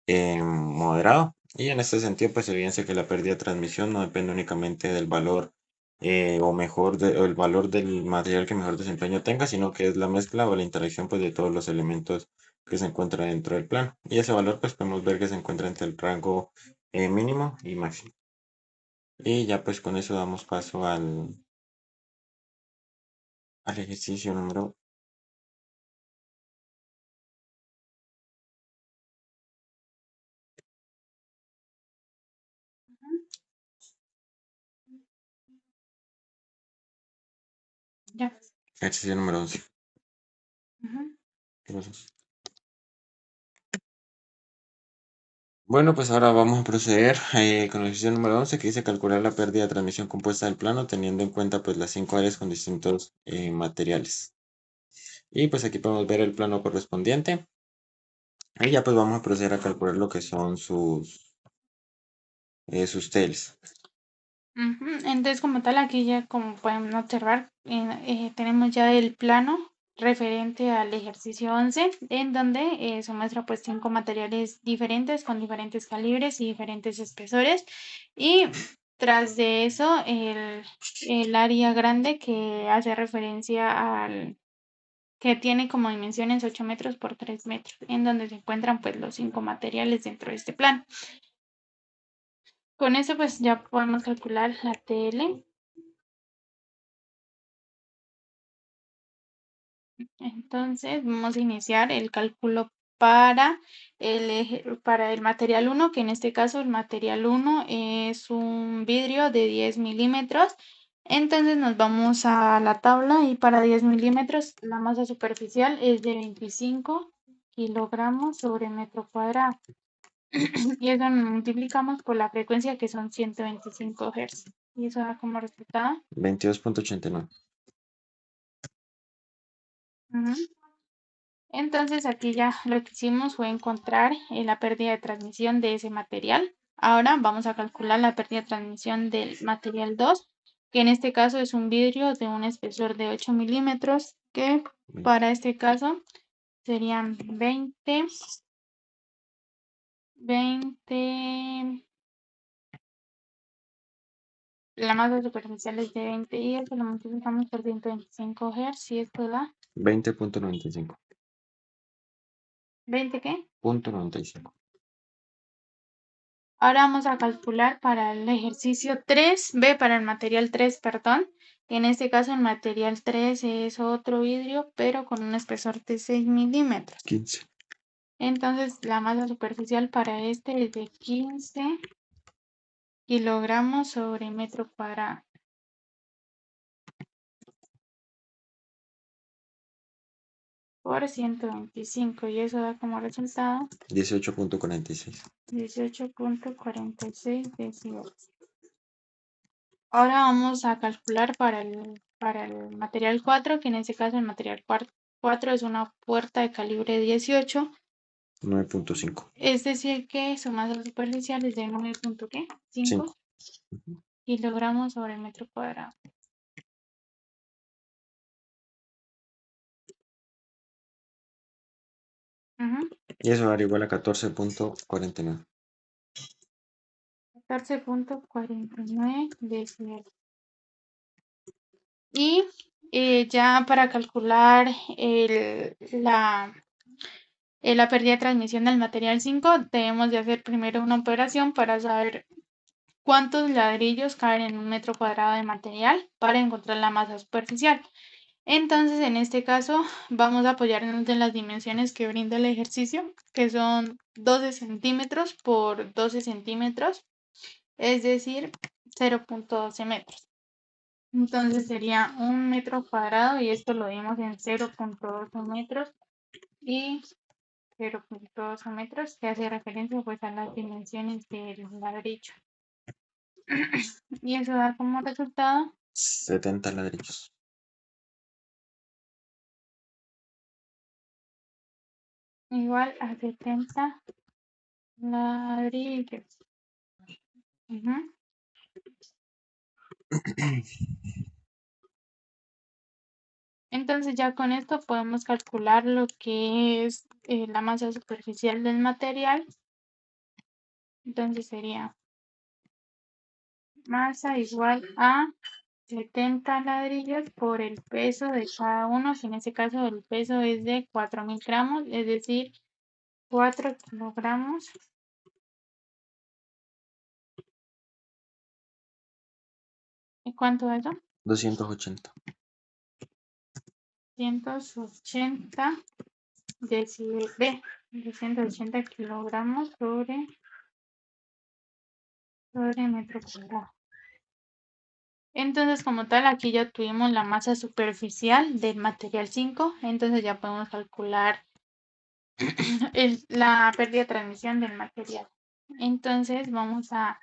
moderado, y en este sentido pues evidencia que la pérdida de transmisión no depende únicamente del valor o el valor del material que mejor desempeño tenga, sino que es la mezcla o la interacción pues de todos los elementos que se encuentran dentro del plano, y ese valor pues podemos ver que se encuentra entre el rango mínimo y máximo. Y ya pues con eso damos paso al ejercicio número. Ya. Ejercicio número 11. Uh-huh. ¿Qué pasó? Bueno, pues ahora vamos a proceder con el ejercicio número 11, que dice calcular la pérdida de transmisión compuesta del plano teniendo en cuenta pues las 5 áreas con distintos materiales. Y pues aquí podemos ver el plano correspondiente. Y ya pues vamos a proceder a calcular lo que son sus teles. Uh-huh. Entonces, como tal, aquí ya como pueden observar, tenemos ya el plano referente al ejercicio 11, en donde se muestra pues 5 materiales diferentes con diferentes calibres y diferentes espesores. Y tras de eso, el área grande que hace referencia al que tiene como dimensiones 8 metros por 3 metros, en donde se encuentran pues los 5 materiales dentro de este plan. Con eso pues ya podemos calcular la TL. Entonces vamos a iniciar el cálculo para el material 1, que en este caso el material 1 es un vidrio de 10 milímetros. Entonces nos vamos a la tabla y para 10 milímetros la masa superficial es de 25 kilogramos sobre metro cuadrado. Y eso lo multiplicamos por la frecuencia que son 125 Hz. Y eso da como resultado 22.89. Entonces aquí ya lo que hicimos fue encontrar la pérdida de transmisión de ese material. Ahora vamos a calcular la pérdida de transmisión del material 2, que en este caso es un vidrio de un espesor de 8 milímetros, que para este caso serían 20, la masa superficial es de 20 y eso lo multiplicamos por 125 Hz y esto da 20.95. ¿20 qué? Punto 95. Ahora vamos a calcular para el ejercicio 3B, para el material 3, perdón. En este caso el material 3 es otro vidrio, pero con un espesor de 6 milímetros. 15. Entonces la masa superficial para este es de 15 kilogramos sobre metro cuadrado. Por 125 y eso da como resultado 18.46. 18.46 decibelios. Ahora vamos a calcular para el material 4, que en este caso el material 4 es una puerta de calibre 18. 9.5. Es decir que su masa superficial es de 9.5 kilogramos sobre metro cuadrado. Y eso daría igual a 14.49. 14.49 decibelios. Y ya para calcular la pérdida de transmisión del material 5, debemos de hacer primero una operación para saber cuántos ladrillos caben en un metro cuadrado de material para encontrar la masa superficial. Entonces, en este caso, vamos a apoyarnos en las dimensiones que brinda el ejercicio, que son 12 centímetros por 12 centímetros, es decir, 0.12 metros. Entonces sería un metro cuadrado y esto lo dimos en 0.12 metros y 0.12 metros, que hace referencia pues a las dimensiones del ladrillo. Y eso da como resultado 70 ladrillos. igual a 70 ladrillos. Entonces ya con esto podemos calcular lo que es la masa superficial del material. Entonces sería masa igual a 70 ladrillos por el peso de cada uno, que en este caso el peso es de 4.000 gramos, es decir, 4 kilogramos. ¿Y cuánto es eso? 280. 180 decibelios, 280 kilogramos sobre metro cuadrado. Entonces, como tal, aquí ya tuvimos la masa superficial del material 5, entonces ya podemos calcular la pérdida de transmisión del material. Entonces, vamos a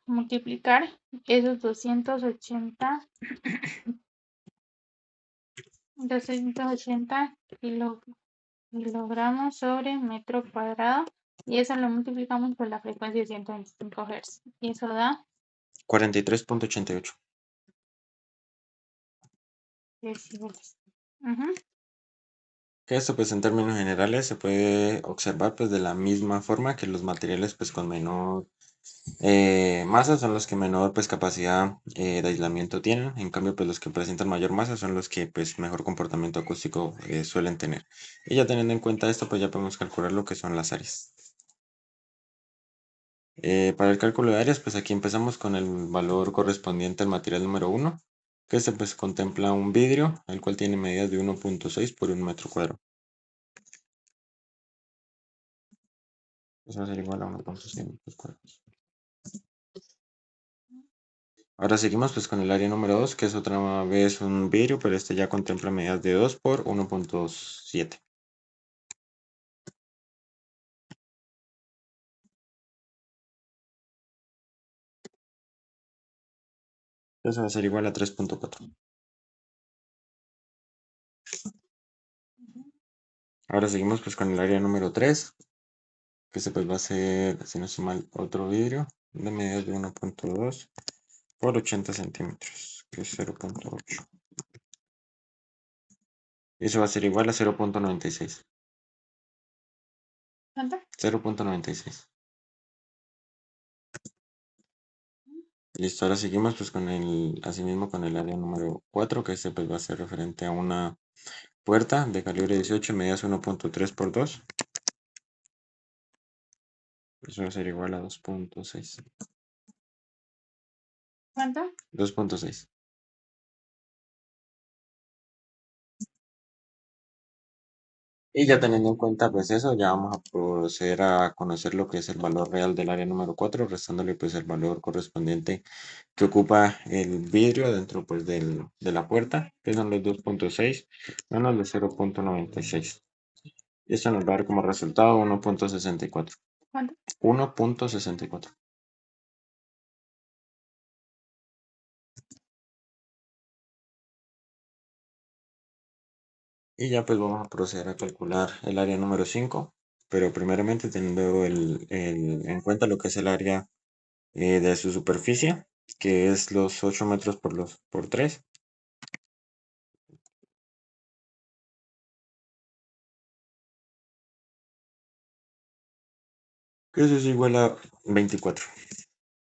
multiplicar esos 280 kilogramos sobre metro cuadrado y eso lo multiplicamos por la frecuencia de 125 Hz y eso da 43.88. decibeles. Ujú. Que esto pues en términos generales se puede observar pues de la misma forma que los materiales pues con menor masa son los que menor pues capacidad de aislamiento tienen, en cambio pues los que presentan mayor masa son los que pues mejor comportamiento acústico suelen tener. Y ya teniendo en cuenta esto pues ya podemos calcular lo que son las áreas. Para el cálculo de áreas pues aquí empezamos con el valor correspondiente al material número 1, que este pues contempla un vidrio, el cual tiene medidas de 1.6 por 1 metro cuadrado. Eso va a ser igual a 1.6 metros cuadrados. Ahora seguimos pues con el área número 2, que es otra vez un vidrio, pero este ya contempla medidas de 2 por 1.7. Eso va a ser igual a 3.4. Ahora seguimos pues con el área número 3, que este pues va a ser, si no estoy mal, otro vidrio de medidas de 1.2 por 80 centímetros, que es 0.8. Y eso va a ser igual a 0.96. ¿Cuánto? 0.96. Listo, ahora seguimos pues con asimismo con el área número 4, que este pues va a ser referente a una puerta de calibre 18, medidas 1.3 por 2. Eso va a ser igual a 2.6. ¿Cuánto? 2.6. Y ya teniendo en cuenta pues eso, ya vamos a proceder a conocer lo que es el valor real del área número 4, restándole pues el valor correspondiente que ocupa el vidrio dentro pues de la puerta, que son los 2.6 menos los 0.96. Y esto nos va a dar como resultado 1.64. ¿Cuánto? 1.64. Y ya pues vamos a proceder a calcular el área número 5, pero primeramente teniendo en cuenta lo que es el área de su superficie, que es los 8 metros por 3, que eso es igual a 24.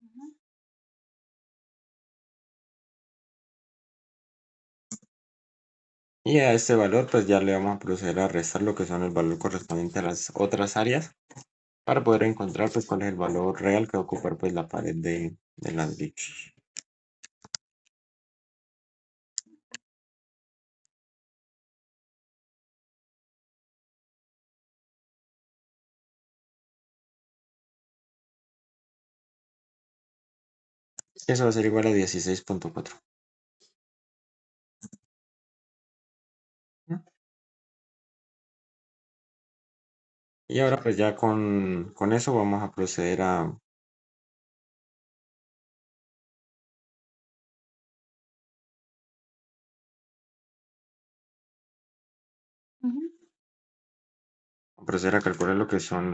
Ujú. Y a este valor pues ya le vamos a proceder a restar lo que son el valor correspondiente a las otras áreas para poder encontrar pues cuál es el valor real que va a ocupar pues la pared de ladrillos. Eso va a ser igual a 16.4. Y ahora pues ya con eso vamos a proceder Ujú. a proceder a calcular lo que son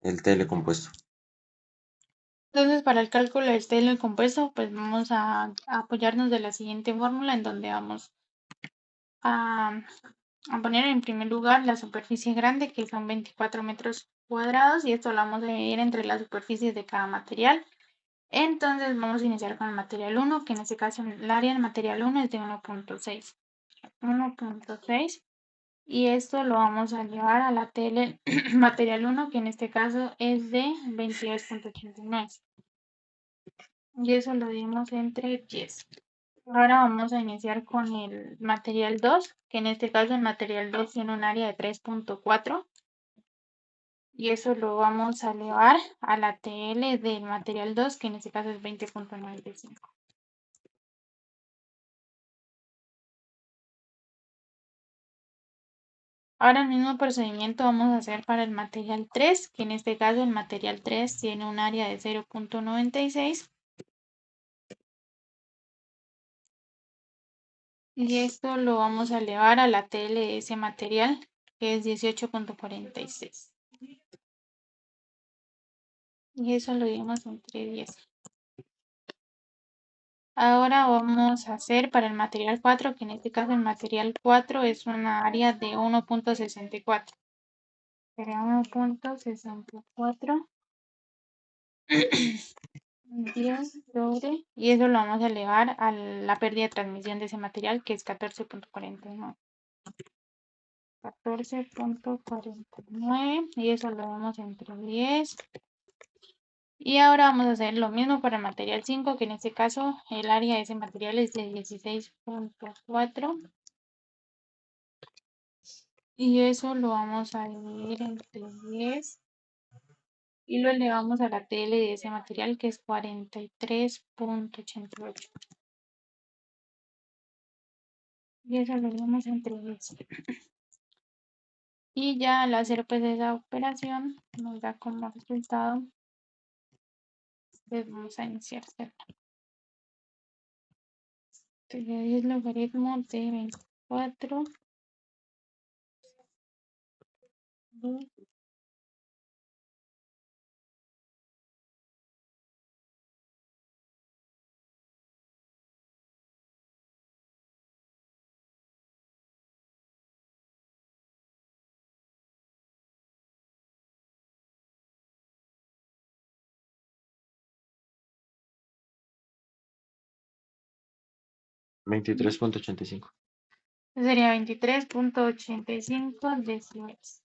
el TL compuesto. Entonces, para el cálculo del estilo compuesto, pues vamos a apoyarnos de la siguiente fórmula en donde vamos a, a poner en primer lugar la superficie grande, que son 24 metros cuadrados, y esto lo vamos a dividir entre las superficies de cada material. Entonces, vamos a iniciar con el material 1, que en este caso el área del material 1 es de 1.6. 1.6. Y esto lo vamos a llevar a la tele material 1, que en este caso es de 22.89. Y eso lo dimos entre 10. Ahora vamos a iniciar con el material 2, que en este caso el material 2 tiene un área de 3.4. Y eso lo vamos a elevar a la TL del material 2, que en este caso es 20.95. Ahora el mismo procedimiento vamos a hacer para el material 3, que en este caso el material 3 tiene un área de 0.96. Y esto lo vamos a elevar a la TL de ese material, que es 18.46. Y eso lo dimos entre 10. Ahora vamos a hacer para el material 4, que en este caso el material 4 es una área de 1.64. Sería 1.64 10 sobre, y eso lo vamos a elevar a la pérdida de transmisión de ese material, que es 14.49. 14.49, y eso lo damos entre 10. Y ahora vamos a hacer lo mismo para el material 5, que en este caso el área de ese material es de 16.4. Y eso lo vamos a dividir entre 10. Y lo elevamos a la TL de ese material, que es 43.88. Y eso lo elevamos entre 10. Y ya al hacer pues esa operación nos da como resultado, pues vamos a iniciar. Entonces es logaritmo de 24 de 23.85. sería 23.85 decibeles.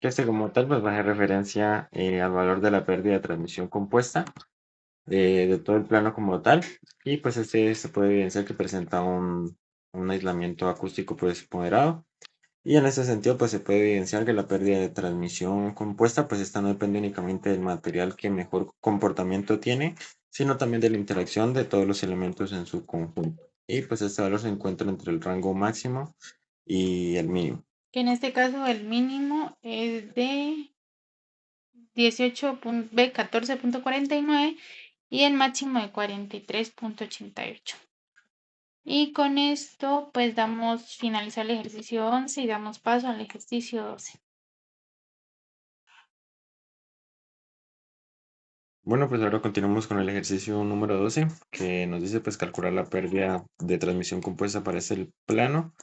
Que este como tal pues va a hacer referencia al valor de la pérdida de transmisión compuesta de todo el plano como tal. Y pues este se puede evidenciar que presenta un aislamiento acústico pues moderado. Y en ese sentido pues se puede evidenciar que la pérdida de transmisión compuesta pues esta no depende únicamente del material que mejor comportamiento tiene, sino también de la interacción de todos los elementos en su conjunto. Y pues este valor se encuentra entre el rango máximo y el mínimo. Que en este caso el mínimo es de 14.49 y el máximo de 43.88. Y con esto pues damos finalizar el ejercicio 11 y damos paso al ejercicio 12. Bueno, pues ahora continuamos con el ejercicio número 12, que nos dice pues calcular la pérdida de transmisión compuesta para este plano.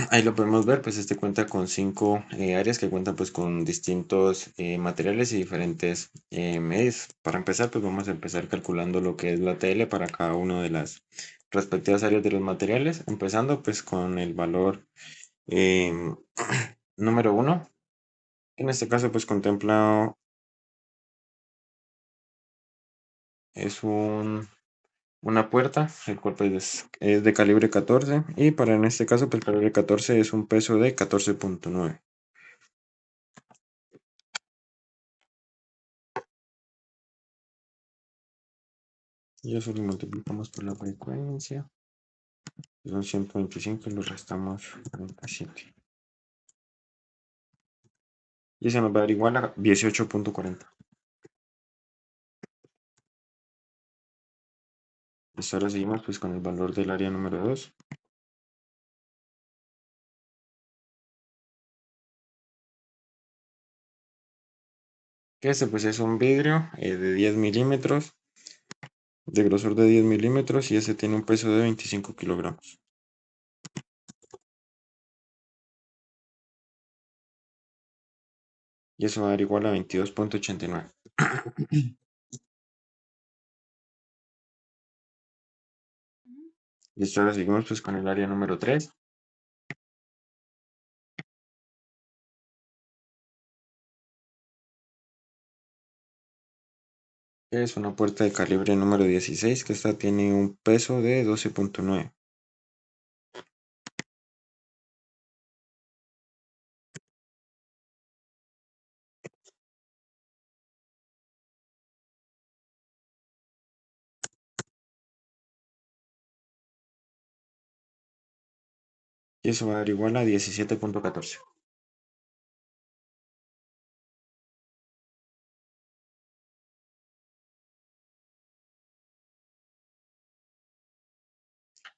Ahí lo podemos ver, pues este cuenta con 5 áreas que cuentan pues con distintos materiales y diferentes medios. Para empezar, pues vamos a empezar calculando lo que es la TL para cada una de las respectivas áreas de los materiales, empezando pues con el valor em, número 1. En este caso pues contempla, es una puerta, el cual pues es de calibre 14 y para en este caso pues el calibre 14 es un peso de 14.9. Y eso lo multiplicamos por la frecuencia, son 125 y lo restamos 47. Y eso nos va a dar igual a 18.40. Pues ahora seguimos pues con el valor del área número 2. Que este pues es un vidrio de 10 milímetros, de grosor de 10 milímetros y ese tiene un peso de 25 kilogramos. Y eso va a dar igual a 22.89. Listo, ahora seguimos pues con el área número 3. Es una puerta de calibre número 16 que esta tiene un peso de 12.9. Y eso va a dar igual a 17.14.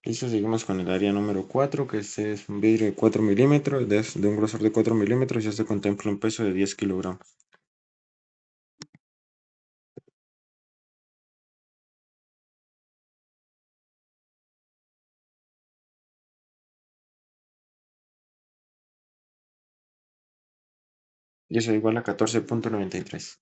Listo, seguimos con el área número 4, que este es un vidrio de 4 milímetros, de un grosor de 4 milímetros y este contempla un peso de 10 kilogramos. y eso igual a 14.93.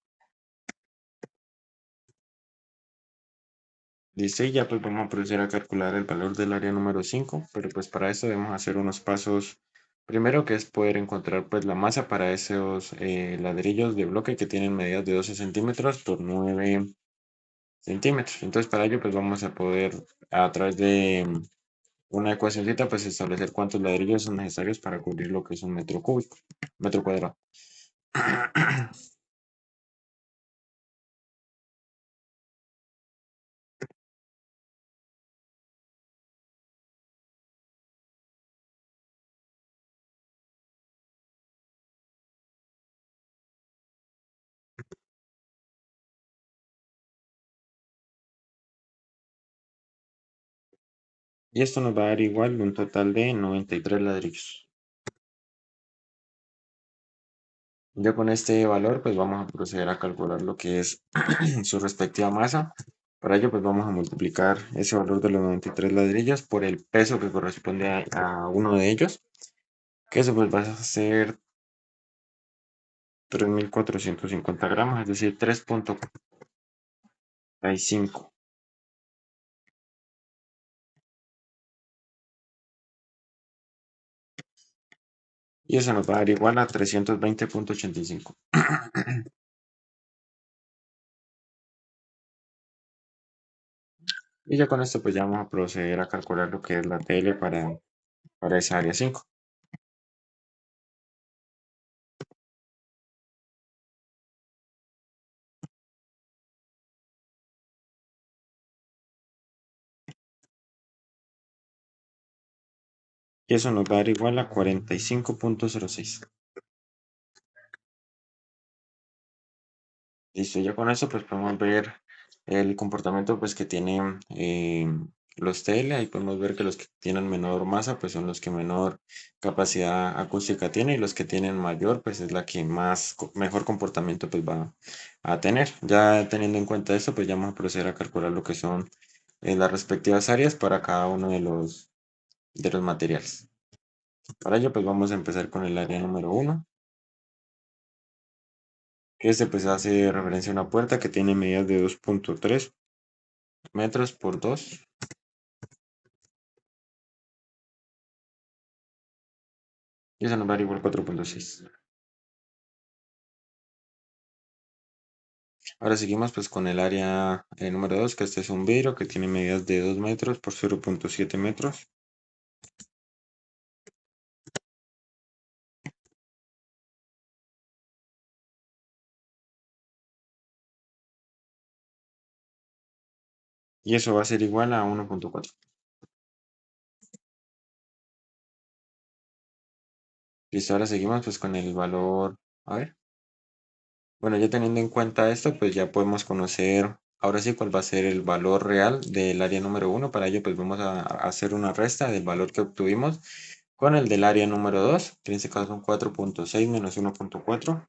Listo, y ya pues vamos a proceder a calcular el valor del área número 5, pero pues para eso debemos hacer unos pasos. Primero que es poder encontrar pues la masa para esos ladrillos de bloque que tienen medidas de 12 centímetros por 9 centímetros. Entonces para ello pues vamos a poder a través de una ecuacióncita pues establecer cuántos ladrillos son necesarios para cubrir lo que es un metro cúbico, metro cuadrado. Y esto nos va a dar igual un total de 93 ladrillos. Ya con este valor, pues vamos a proceder a calcular lo que es su respectiva masa. Para ello, pues vamos a multiplicar ese valor de los 93 ladrillos por el peso que corresponde a uno de ellos, que eso pues va a ser 3.450 gramos, es decir, 3.45. Y eso nos va a dar igual a 320.85. Y ya con esto, pues ya vamos a proceder a calcular lo que es la TL para esa área 5. Y eso nos va a dar igual a 45.06. Listo, ya con eso pues podemos ver el comportamiento pues que tienen los TL. Ahí podemos ver que los que tienen menor masa pues son los que menor capacidad acústica tienen, y los que tienen mayor pues es la que más mejor comportamiento pues va a tener. Ya teniendo en cuenta esto pues ya vamos a proceder a calcular lo que son las respectivas áreas para cada uno de los materiales. Para ello pues vamos a empezar con el área número uno, que este pues hace referencia a una puerta que tiene medidas de 2.3 metros por 2, y eso nos va a dar igual 4.6. Ahora seguimos pues con el área número 2, que este es un vidrio que tiene medidas de 2 metros por 0.7 metros, y eso va a ser igual a 1.4. Listo, ahora seguimos pues con el valor, a ver, bueno, ya teniendo en cuenta esto pues ya podemos conocer ahora sí cuál va a ser el valor real del área número uno. Para ello pues vamos a hacer una resta del valor que obtuvimos con el del área número 2, que en este caso son 4.6 menos 1.4,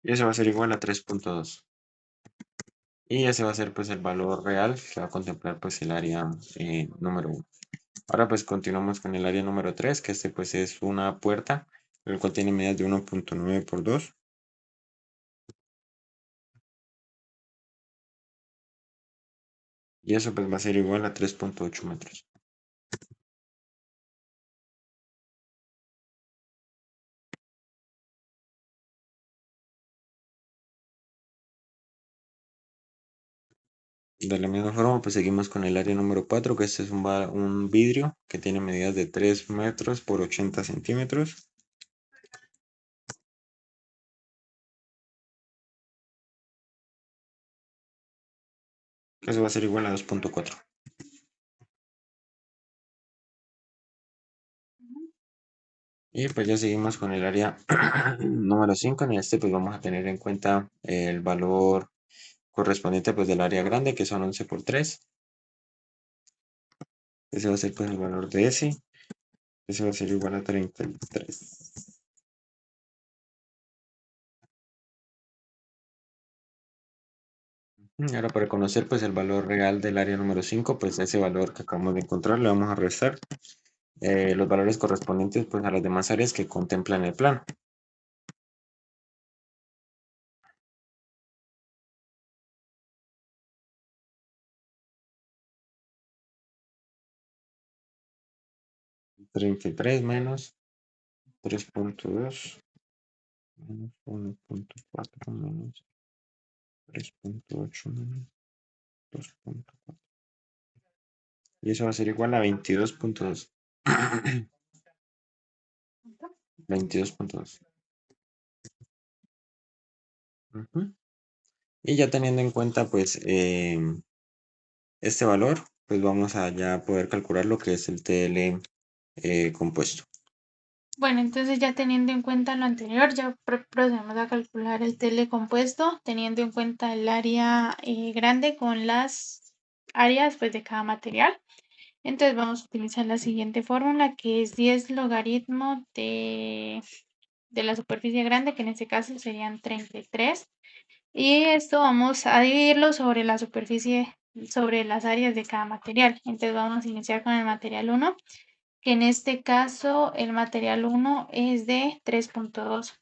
y eso va a ser igual a 3.2. Y ese va a ser pues el valor real que va a contemplar pues el área número uno. Ahora pues continuamos con el área número 3, que este pues es una puerta, el cual tiene medidas de 1.9 por 2, y eso pues va a ser igual a 3.8 metros. De la misma forma pues seguimos con el área número 4, que este es un vidrio que tiene medidas de 3 metros por 80 centímetros. Eso va a ser igual a 2.4. Y pues ya seguimos con el área número 5. En este pues vamos a tener en cuenta el valor correspondiente pues del área grande, que son 11 por 3. Ese va a ser pues el valor de ese. Ese va a ser igual a 33. Ahora para conocer pues el valor real del área número 5, pues ese valor que acabamos de encontrar le vamos a restar los valores correspondientes pues a las demás áreas que contemplan el plan. $33 menos 3.2 menos 1.4 menos 3.8 menos 2.4. Y eso va a ser igual a 22.2. 22.2. Y ya teniendo en cuenta pues este valor, pues vamos a ya poder calcular lo que es el TL compuesto. Bueno, entonces ya teniendo en cuenta lo anterior, ya procedemos a calcular el telecompuesto, teniendo en cuenta el área grande con las áreas pues, de cada material. Entonces vamos a utilizar la siguiente fórmula, que es 10 logaritmo de la superficie grande, que en este caso serían 33. Y esto vamos a dividirlo sobre la superficie, sobre las áreas de cada material. Entonces vamos a iniciar con el material 1, que en este caso el material 1 es de 3.2,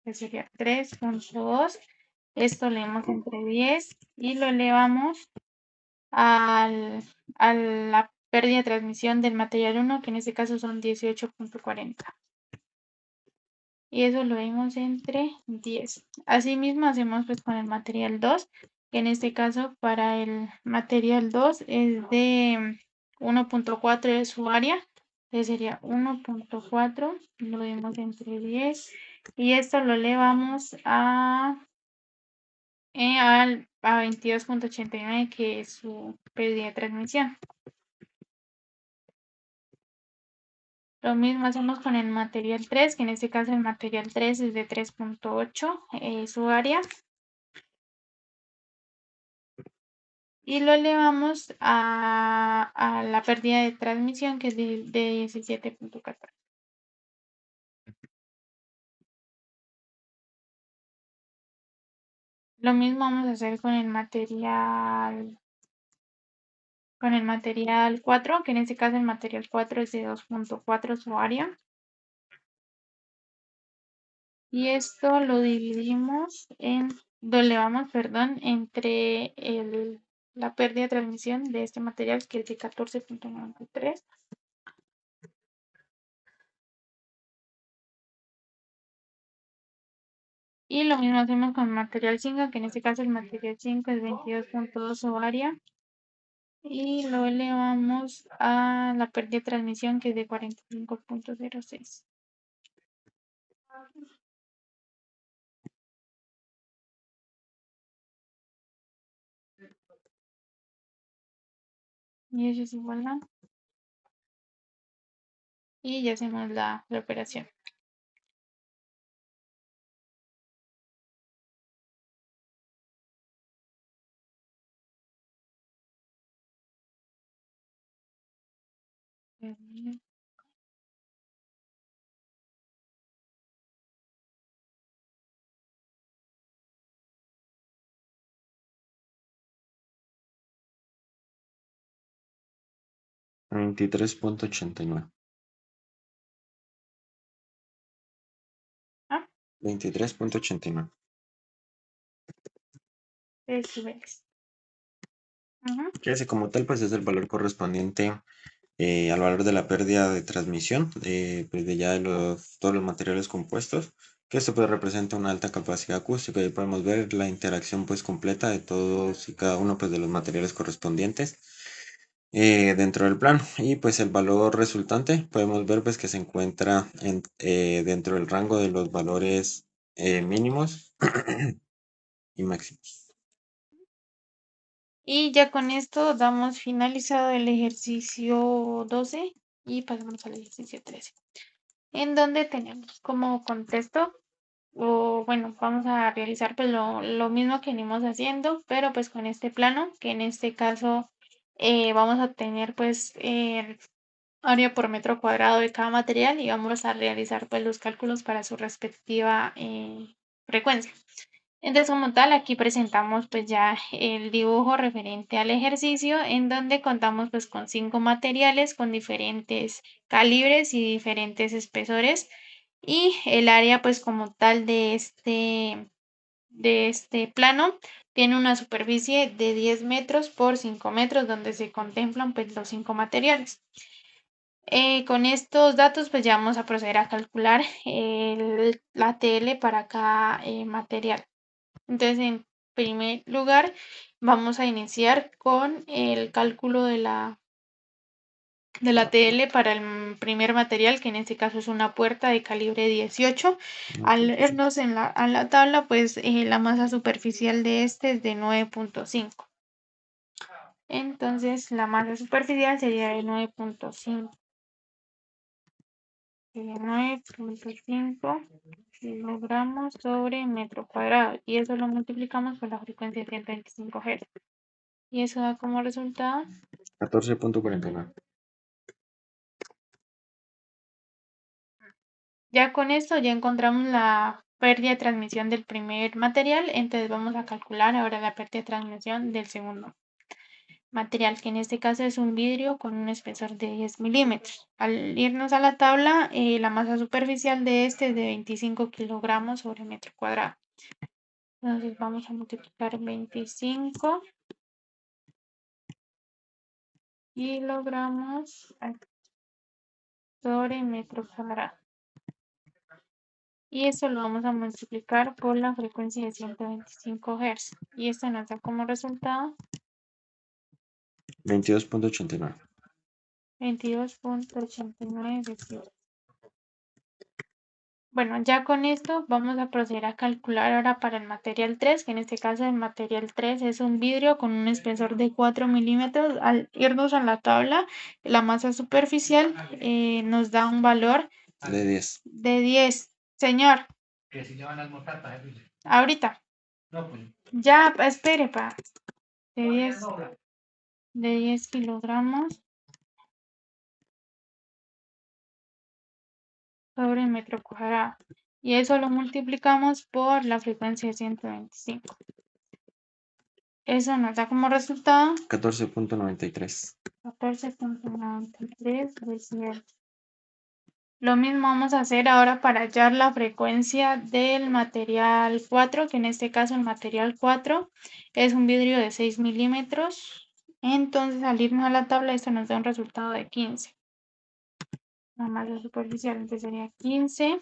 que sería 3.2. Esto leemos entre 10 y lo elevamos al, a la pérdida de transmisión del material 1, que en este caso son 18.40. Y eso lo vemos entre 10. Asimismo hacemos pues con el material 2, que en este caso para el material 2 es de 1.4 de su área, entonces sería 1.4, lo vemos entre 10 y esto lo elevamos a 22.89, que es su pérdida de transmisión. Lo mismo hacemos con el material 3, que en este caso el material 3 es de 3.8 su área. Y lo elevamos a la pérdida de transmisión, que es de 17.14. Lo mismo vamos a hacer con el material 4, que en este caso el material 4 es de 2.4 su área. Y esto lo dividimos lo elevamos, perdón, entre la pérdida de transmisión de este material, que es de 14.93. Y lo mismo hacemos con el material 5, que en este caso el material 5 es 22.2 su área. Y lo elevamos a la pérdida de transmisión, que es de 45.06. Y eso es igual a. Y ya hacemos la operación. Ujú. 23.89. Ah, 23.89. decibeles. Ujú. Que ese como tal pues es el valor correspondiente al valor de la pérdida de transmisión pues de ya de todos los materiales compuestos, que esto pues representa una alta capacidad acústica. Y podemos ver la interacción pues completa de todos y cada uno pues de los materiales correspondientes dentro del plano. Y pues el valor resultante podemos ver pues que se encuentra dentro del rango de los valores mínimos y máximos. Y ya con esto damos finalizado el ejercicio 12 y pasamos al ejercicio 13, en donde tenemos como contexto, o bueno, vamos a realizar pues lo mismo que venimos haciendo, pero pues con este plano, que en este caso vamos a tener pues área por metro cuadrado de cada material y vamos a realizar pues los cálculos para su respectiva frecuencia. Entonces, como tal, aquí presentamos pues ya el dibujo referente al ejercicio, en donde contamos pues con 5 materiales con diferentes calibres y diferentes espesores, y el área pues como tal de este plano tiene una superficie de 10 metros por 5 metros, donde se contemplan pues los 5 materiales. Con estos datos pues ya vamos a proceder a calcular la TL para cada material. Entonces, en primer lugar, vamos a iniciar con el cálculo de la TL para el primer material, que en este caso es una puerta de calibre 18. Al vernos a la tabla, pues la masa superficial de este es de 9.5. Entonces, la masa superficial sería de 9.5. Sería 9.5 kilogramos sobre metro cuadrado. Y eso lo multiplicamos por la frecuencia de 125 Hz. Y eso da como resultado 14.49. Ya con esto ya encontramos la pérdida de transmisión del primer material, entonces vamos a calcular ahora la pérdida de transmisión del segundo material, que en este caso es un vidrio con un espesor de 10 milímetros. Al irnos a la tabla, la masa superficial de este es de 25 kilogramos sobre metro cuadrado. Entonces vamos a multiplicar 25 kilogramos sobre metro cuadrado. Y esto lo vamos a multiplicar por la frecuencia de 125 Hz. Y esto nos da como resultado 22.89. 22.89 decibeles. Bueno, ya con esto vamos a proceder a calcular ahora para el material 3, que en este caso el material 3 es un vidrio con un espesor de 4 milímetros. Al irnos a la tabla, la masa superficial nos da un valor De 10. de 10. Señor, ahorita. Ya, espere, de 10, de 10 kilogramos sobre metro cuadrado. Y eso lo multiplicamos por la frecuencia de 125. Eso nos da como resultado 14.93. 14.93 decibeles. Lo mismo vamos a hacer ahora para hallar la frecuencia del material 4, que en este caso el material 4 es un vidrio de 6 milímetros. Entonces, al irnos a la tabla, esto nos da un resultado de 15. La masa superficial entonces sería 15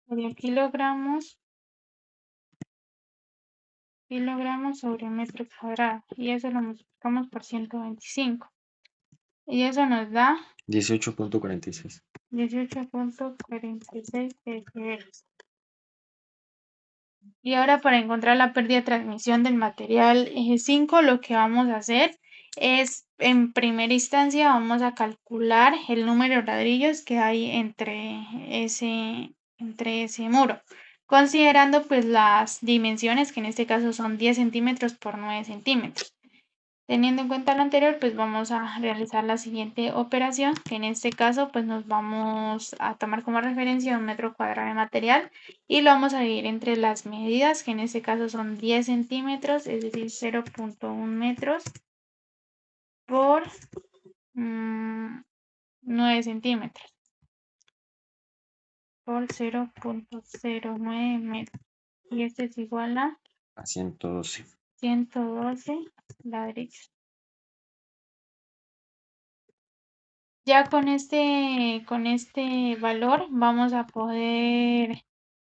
sería kilogramos sobre metro cuadrado, y eso lo multiplicamos por 125. Y eso nos da 18.46. 18.46 decibeles. Y ahora, para encontrar la pérdida de transmisión del material 5, lo que vamos a hacer es, en primera instancia, vamos a calcular el número de ladrillos que hay entre ese muro, considerando pues las dimensiones, que en este caso son 10 centímetros por 9 centímetros. Teniendo en cuenta lo anterior, pues vamos a realizar la siguiente operación, que en este caso pues nos vamos a tomar como referencia un metro cuadrado de material y lo vamos a dividir entre las medidas, que en este caso son 10 centímetros, es decir, 0.1 metros por 9 centímetros por 0.09 metros. Y esto es igual a 112. 112 ladrillos. Ya con este valor vamos a poder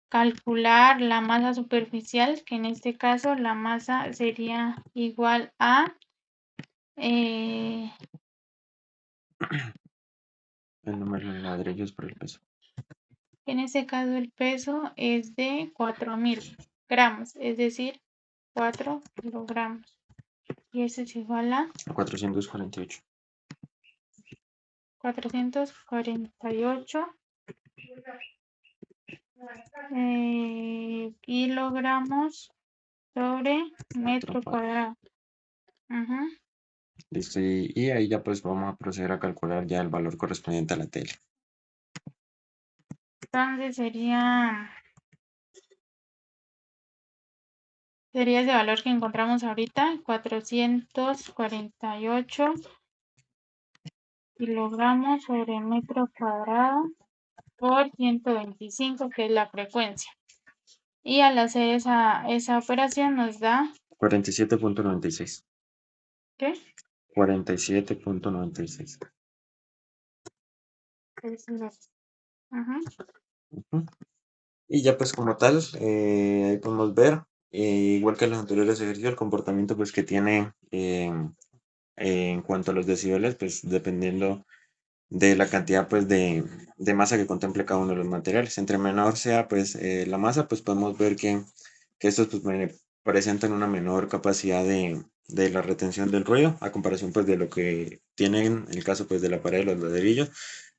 calcular la masa superficial, que en este caso la masa sería igual a El número de ladrillos por el peso. en este caso el peso es de 4000 gramos, es decir, 4 kilogramos. Y eso es igual a 448. 448 kilogramos sobre metro cuadrado. Listo. Y ahí ya pues vamos a proceder a calcular ya el valor correspondiente a la tela. Entonces sería ese valor que encontramos ahorita, 448 kilogramos sobre metro cuadrado por 125, que es la frecuencia. Y al hacer esa operación nos da 47.96. ¿qué? 47.96. Ajá. Y ya pues como tal, ahí podemos ver, igual que en los anteriores ejercicios, el comportamiento pues que tiene en cuanto a los decibeles, pues dependiendo de la cantidad pues de masa que contemple cada uno de los materiales. Entre menor sea pues la masa, pues podemos ver que estos pues presentan una menor capacidad de la retención del ruido a comparación pues de lo que tienen en el caso pues de la pared de los ladrillos,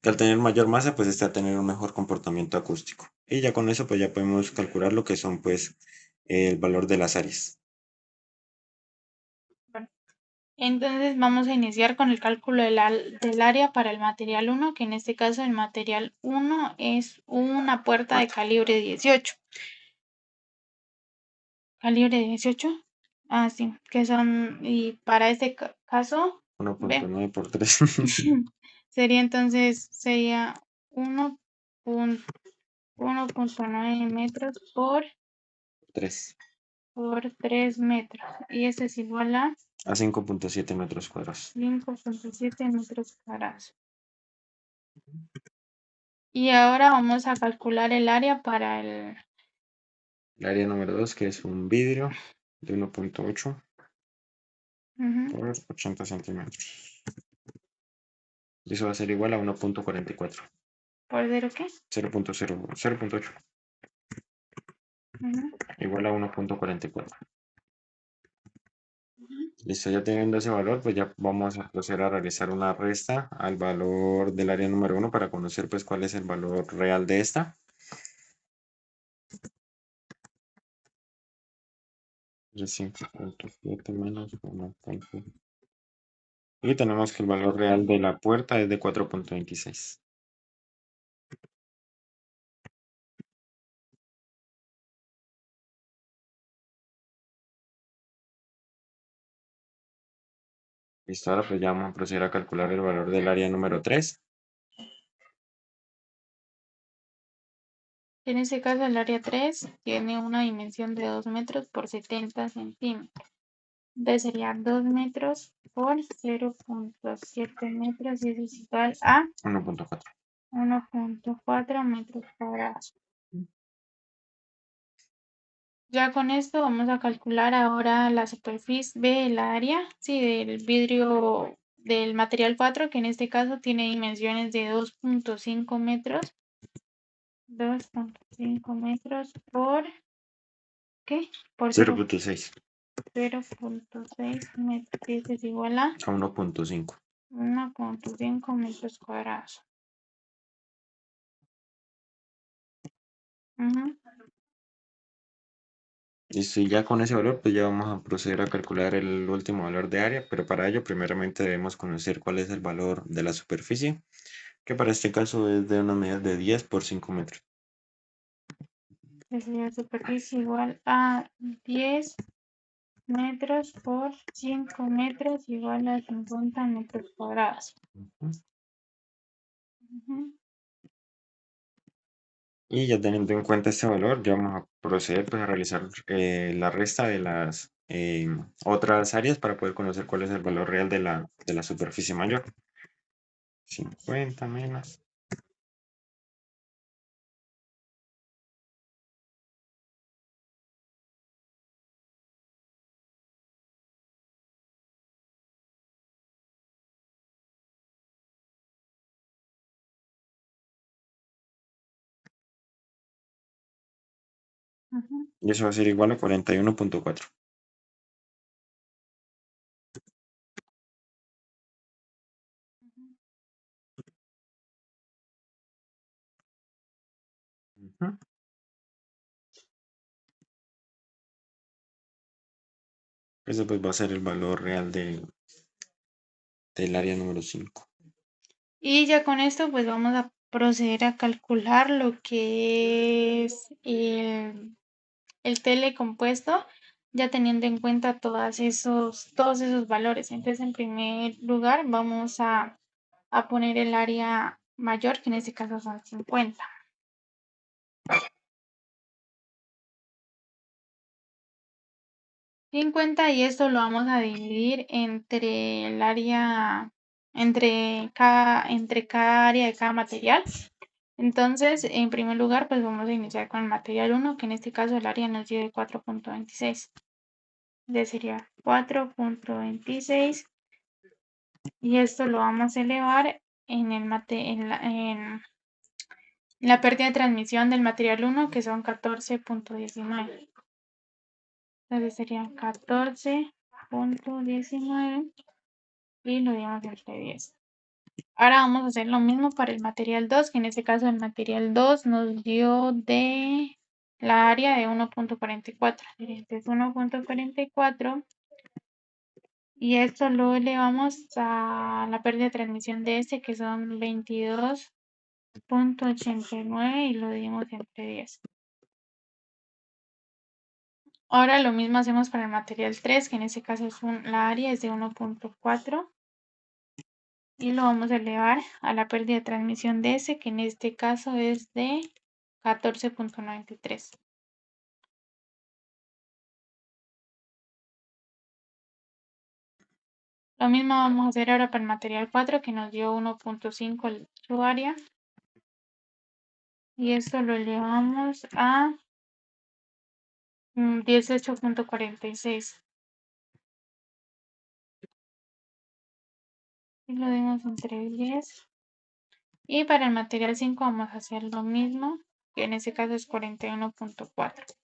que al tener mayor masa pues está a tener un mejor comportamiento acústico. Y ya con eso pues ya podemos calcular lo que son pues el valor de las áreas. Entonces vamos a iniciar con el cálculo del área para el material 1, que en este caso el material 1 es una puerta de calibre 18. ¿Calibre 18? Ah, sí, que son, y para este caso, 1.9 por 3. sería 1.9 metros por 3 3 metros. Y eso es igual a a 5.7 metros cuadrados. 5.7 metros cuadrados. Y ahora vamos a calcular el área para el área número 2, que es un vidrio de 1.8 por 80 centímetros. Y eso va a ser igual a 1.44. ¿Por 0 qué? 0.8 igual a 1.44. Listo, ya teniendo ese valor, pues ya vamos a proceder a realizar una resta al valor del área número 1 para conocer pues cuál es el valor real de esta. 5.7 menos 1. Y tenemos que el valor real de la puerta es de 4.26. Listo, ahora pues ya vamos a proceder a calcular el valor del área número 3. En este caso el área 3 tiene una dimensión de 2 metros por 70 centímetros. Entonces sería 2 metros por 0.7 metros y es igual a 1.4. 1.4 metros cuadrados. Ya con esto vamos a calcular ahora la superficie del área, sí, del vidrio del material 4, que en este caso tiene dimensiones de 2.5 metros. 2.5 metros por, ¿qué? Por 0.6 0.6 metros, que es igual a a 1.5. 1.5 metros cuadrados. Listo, y ya con ese valor, pues ya vamos a proceder a calcular el último valor de área, pero para ello primeramente debemos conocer cuál es el valor de la superficie, que para este caso es de una medida de 10 por 5 metros. Sería superficie igual a 10 metros por 5 metros igual a 50 metros cuadrados. Y ya teniendo en cuenta este valor, ya vamos a proceder pues, a realizar la resta de las otras áreas para poder conocer cuál es el valor real de la superficie mayor. 50 menos. Y eso va a ser igual a 41.4. Ese pues va a ser el valor real del área número 5. Y ya con esto pues vamos a proceder a calcular lo que es el telecompuesto, ya teniendo en cuenta todos esos valores. Entonces, en primer lugar, vamos a poner el área mayor, que en este caso son 50. 50, y esto lo vamos a dividir entre el área, entre cada área de cada material. Entonces, en primer lugar, pues vamos a iniciar con el material 1, que en este caso el área nos dio de 4.26. Entonces sería 4.26, y esto lo vamos a elevar en la pérdida de transmisión del material 1, que son 14.19. Entonces serían 14.19 y lo dividimos entre 10. Ahora vamos a hacer lo mismo para el material 2, que en este caso el material 2 nos dio de la área de 1.44. Entonces 1.44, y esto lo elevamos a la pérdida de transmisión de este, que son 22.89, y lo dividimos entre 10. Ahora lo mismo hacemos para el material 3, que en este caso la área es de 1.4, y lo vamos a elevar a la pérdida de transmisión de ese, que en este caso es de 14.93. Lo mismo vamos a hacer ahora para el material 4, que nos dio 1.5 su área, y esto lo elevamos a 18.46, y lo dimos entre 10. Y para el material 5 vamos a hacer lo mismo, que en este caso es 41.4.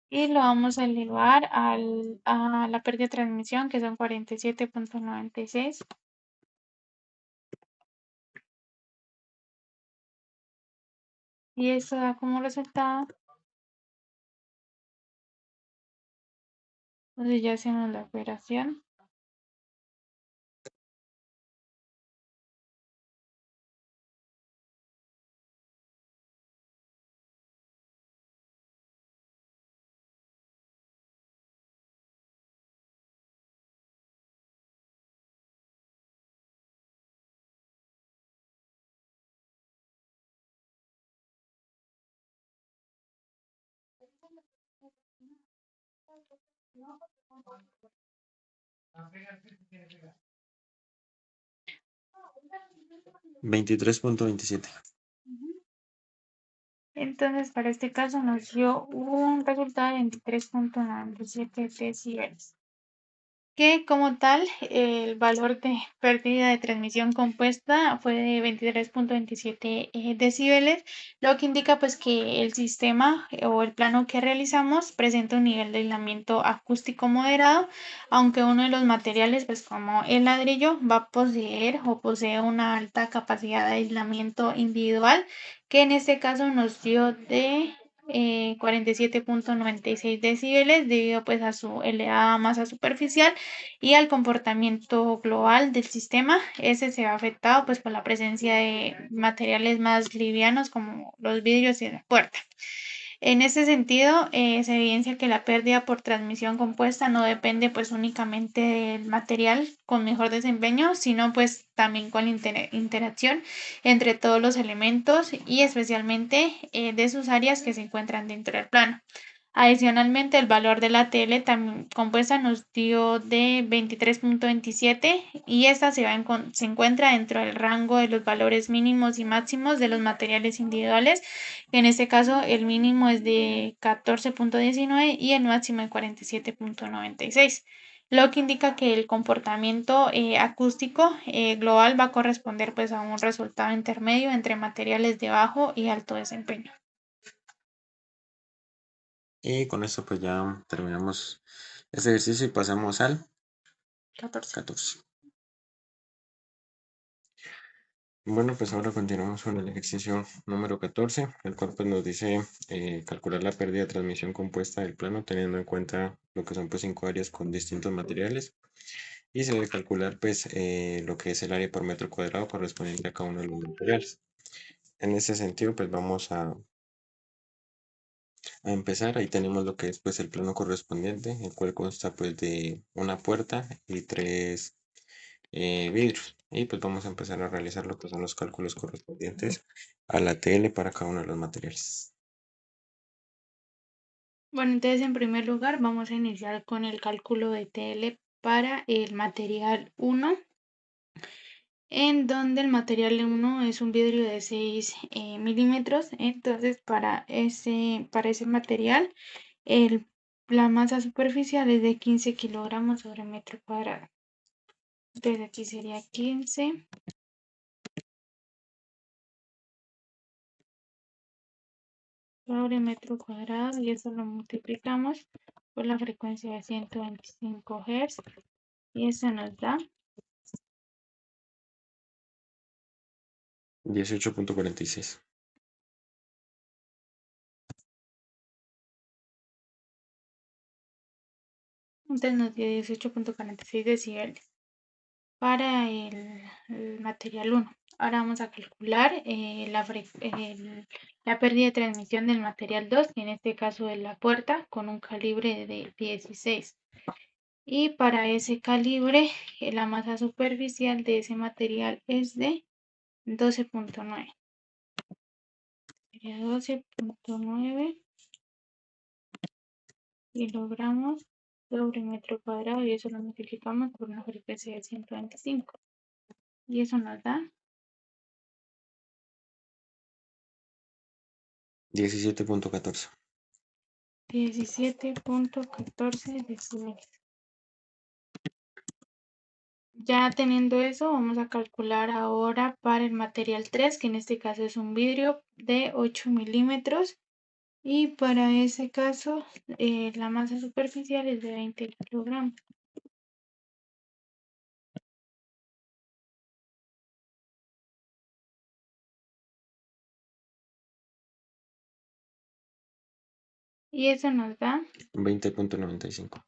Y lo vamos a elevar a la pérdida de transmisión, que son 47.96. Y eso da como resultado, entonces ya hacemos la operación. $23.27. Entonces, para este caso nos dio un resultado de 23.97 decibeles. Que como tal, el valor de pérdida de transmisión compuesta fue de 23.27 decibeles, lo que indica pues que el sistema o el plano que realizamos presenta un nivel de aislamiento acústico moderado, aunque uno de los materiales, pues como el ladrillo, va a poseer o posee una alta capacidad de aislamiento individual, que en este caso nos dio de 47.96 decibeles, debido pues a su elevada masa superficial y al comportamiento global del sistema. Ese se ve afectado pues por la presencia de materiales más livianos, como los vidrios y la puerta. En ese sentido, se evidencia que la pérdida por transmisión compuesta no depende pues únicamente del material con mejor desempeño, sino pues también con la interacción entre todos los elementos, y especialmente de sus áreas que se encuentran dentro del plano. Adicionalmente, el valor de la TL también compuesta nos dio de 23.27, y esta se encuentra dentro del rango de los valores mínimos y máximos de los materiales individuales. En este caso, el mínimo es de 14.19 y el máximo de 47.96, lo que indica que el comportamiento acústico global va a corresponder pues a un resultado intermedio entre materiales de bajo y alto desempeño. Y con esto pues ya terminamos este ejercicio y pasamos al 14. Bueno, pues ahora continuamos con el ejercicio número 14, el cual pues nos dice calcular la pérdida de transmisión compuesta del plano, teniendo en cuenta lo que son pues 5 áreas con distintos materiales. y se debe calcular pues lo que es el área por metro cuadrado correspondiente a cada uno de los materiales. En ese sentido pues vamos a empezar. Ahí tenemos lo que es pues el plano correspondiente, el cual consta pues de una puerta y tres vidrios. Y pues vamos a empezar a realizar lo que son los cálculos correspondientes a la TL para cada uno de los materiales. Bueno, entonces en primer lugar vamos a iniciar con el cálculo de TL para el material 1, en donde el material 1 es un vidrio de 6 milímetros. Entonces para ese material la masa superficial es de 15 kilogramos sobre metro cuadrado. Entonces aquí sería 15 sobre metro cuadrado, y eso lo multiplicamos por la frecuencia de 125 Hz, y eso nos da 18.46. entonces nos dio 18.46 decibeles para el material 1. Ahora vamos a calcular la pérdida de transmisión del material 2, que en este caso es la puerta, con un calibre de 16. Y para ese calibre, la masa superficial de ese material es de 12.9. Sería 12.9 kilogramos sobre metro cuadrado, y eso lo multiplicamos por una frecuencia de 125. Y eso nos da 17.14. 17.14 decibeles. Ya teniendo eso, vamos a calcular ahora para el material 3, que en este caso es un vidrio de 8 milímetros. Y para ese caso, la masa superficial es de 20 kilogramos. Y eso nos da 20.95.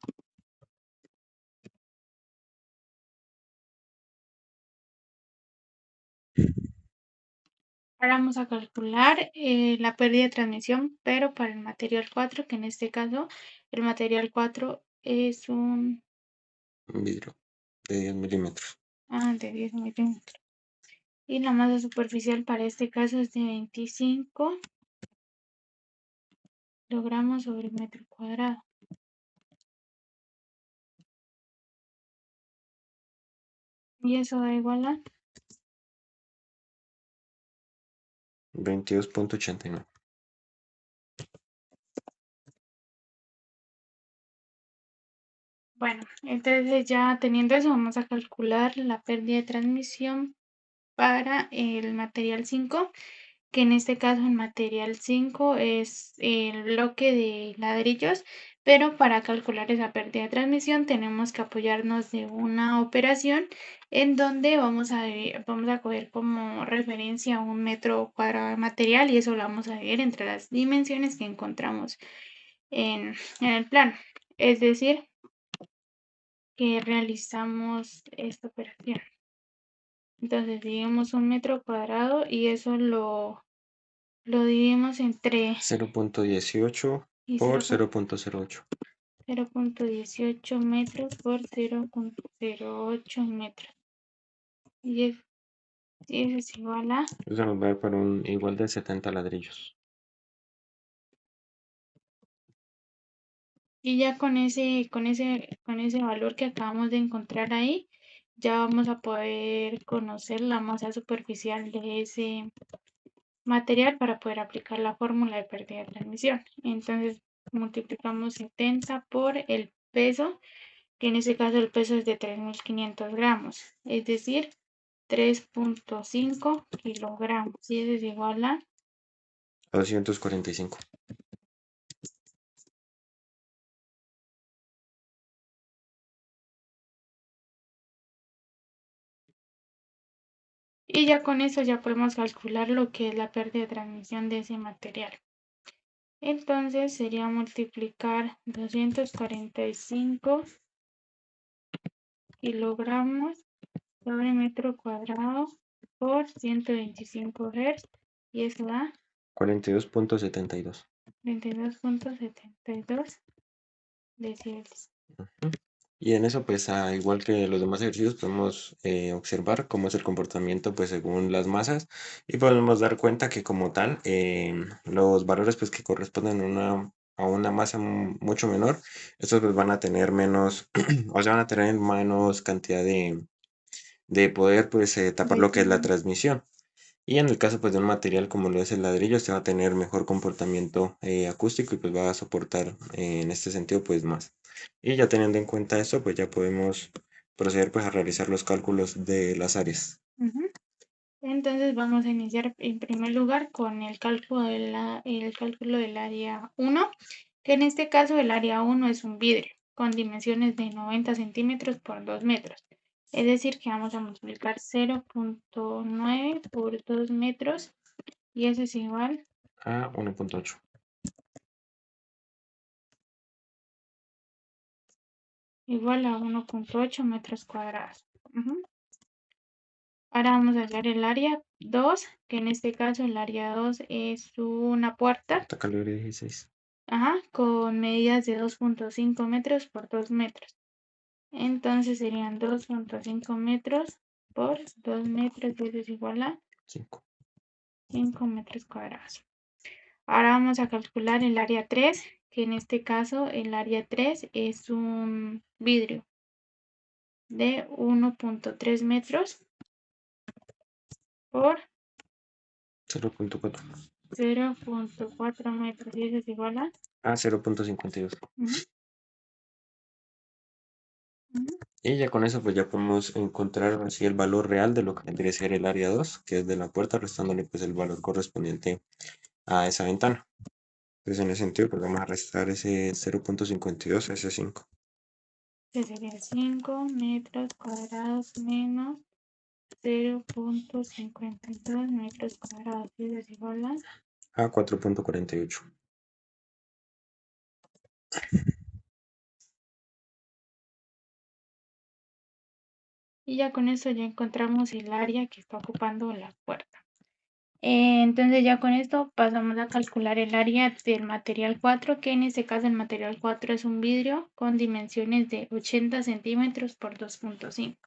Ahora vamos a calcular la pérdida de transmisión, pero para el material 4, que en este caso el material 4 es un Un vidrio de 10 milímetros. de 10 milímetros. Y la masa superficial para este caso es de 25 kilogramos sobre metro cuadrado. Y eso da igual a 22.89. Bueno, entonces ya teniendo eso, vamos a calcular la pérdida de transmisión para el material 5, que en este caso el material 5 es el bloque de ladrillos, pero para calcular esa pérdida de transmisión tenemos que apoyarnos de una operación en donde vamos a coger como referencia un metro cuadrado de material, y eso lo vamos a dividir entre las dimensiones que encontramos en el plano. Es decir, que realizamos esta operación. Entonces dividimos un metro cuadrado y eso lo dividimos entre 0.18 y por 0.08. 0.18 metros por 0.08 metros. Y eso es igual a, Eso nos va a dar para un igual de 70 ladrillos. y ya con ese valor que acabamos de encontrar ahí, ya vamos a poder conocer la masa superficial de ese material para poder aplicar la fórmula de pérdida de transmisión. Entonces multiplicamos 70 por el peso, que en este caso el peso es de 3.500 gramos, es decir, 3.5 kilogramos, y eso es igual a 245. y ya con eso ya podemos calcular lo que es la pérdida de transmisión de ese material. Entonces sería multiplicar 245 kilogramos sobre metro cuadrado por 125 Hz y eso da 42.72. 22.72 decibeles. Y en eso, pues, igual que los demás ejercicios, podemos observar cómo es el comportamiento, pues, según las masas, y podemos dar cuenta que como tal, los valores, pues, que corresponden a una masa mucho menor, estos, pues, van a tener menos, o sea, van a tener menos cantidad de poder, pues, tapar lo que es la transmisión. Y en el caso pues de un material como lo es el ladrillo, este va a tener mejor comportamiento acústico y pues va a soportar en este sentido pues más. Y ya teniendo en cuenta eso, pues ya podemos proceder pues a realizar los cálculos de las áreas. Entonces vamos a iniciar en primer lugar con el cálculo del área 1, que en este caso el área 1 es un vidrio con dimensiones de 90 centímetros por 2 metros. Es decir, que vamos a multiplicar 0.9 por 2 metros y eso es igual A 1.8. a 1.8 metros cuadrados. Ahora vamos a hallar el área 2, que en este caso el área 2 es una puerta. Puerta calibre 16. Con medidas de 2.5 metros por 2 metros. Entonces serían 2.5 metros por 2 metros y eso es igual a 5. 5 metros cuadrados. Ahora vamos a calcular el área 3, que en este caso el área 3 es un vidrio de 1.3 metros por 0.4. 0.4 metros y eso es igual a 0.52. ujú, ujú. Y ya con eso pues ya podemos encontrar así el valor real de lo que tendría que ser el área 2, que es de la puerta, restándole pues el valor correspondiente a esa ventana. Entonces en ese sentido pues vamos a restar ese 0.52 a ese 5. Que serían 5 metros cuadrados menos 0.52 metros cuadrados y eso es igual A 4.48. y ya con eso ya encontramos el área que está ocupando la puerta. Entonces ya con esto pasamos a calcular el área del material 4, que en este caso el material 4 es un vidrio con dimensiones de 80 centímetros por 2.5.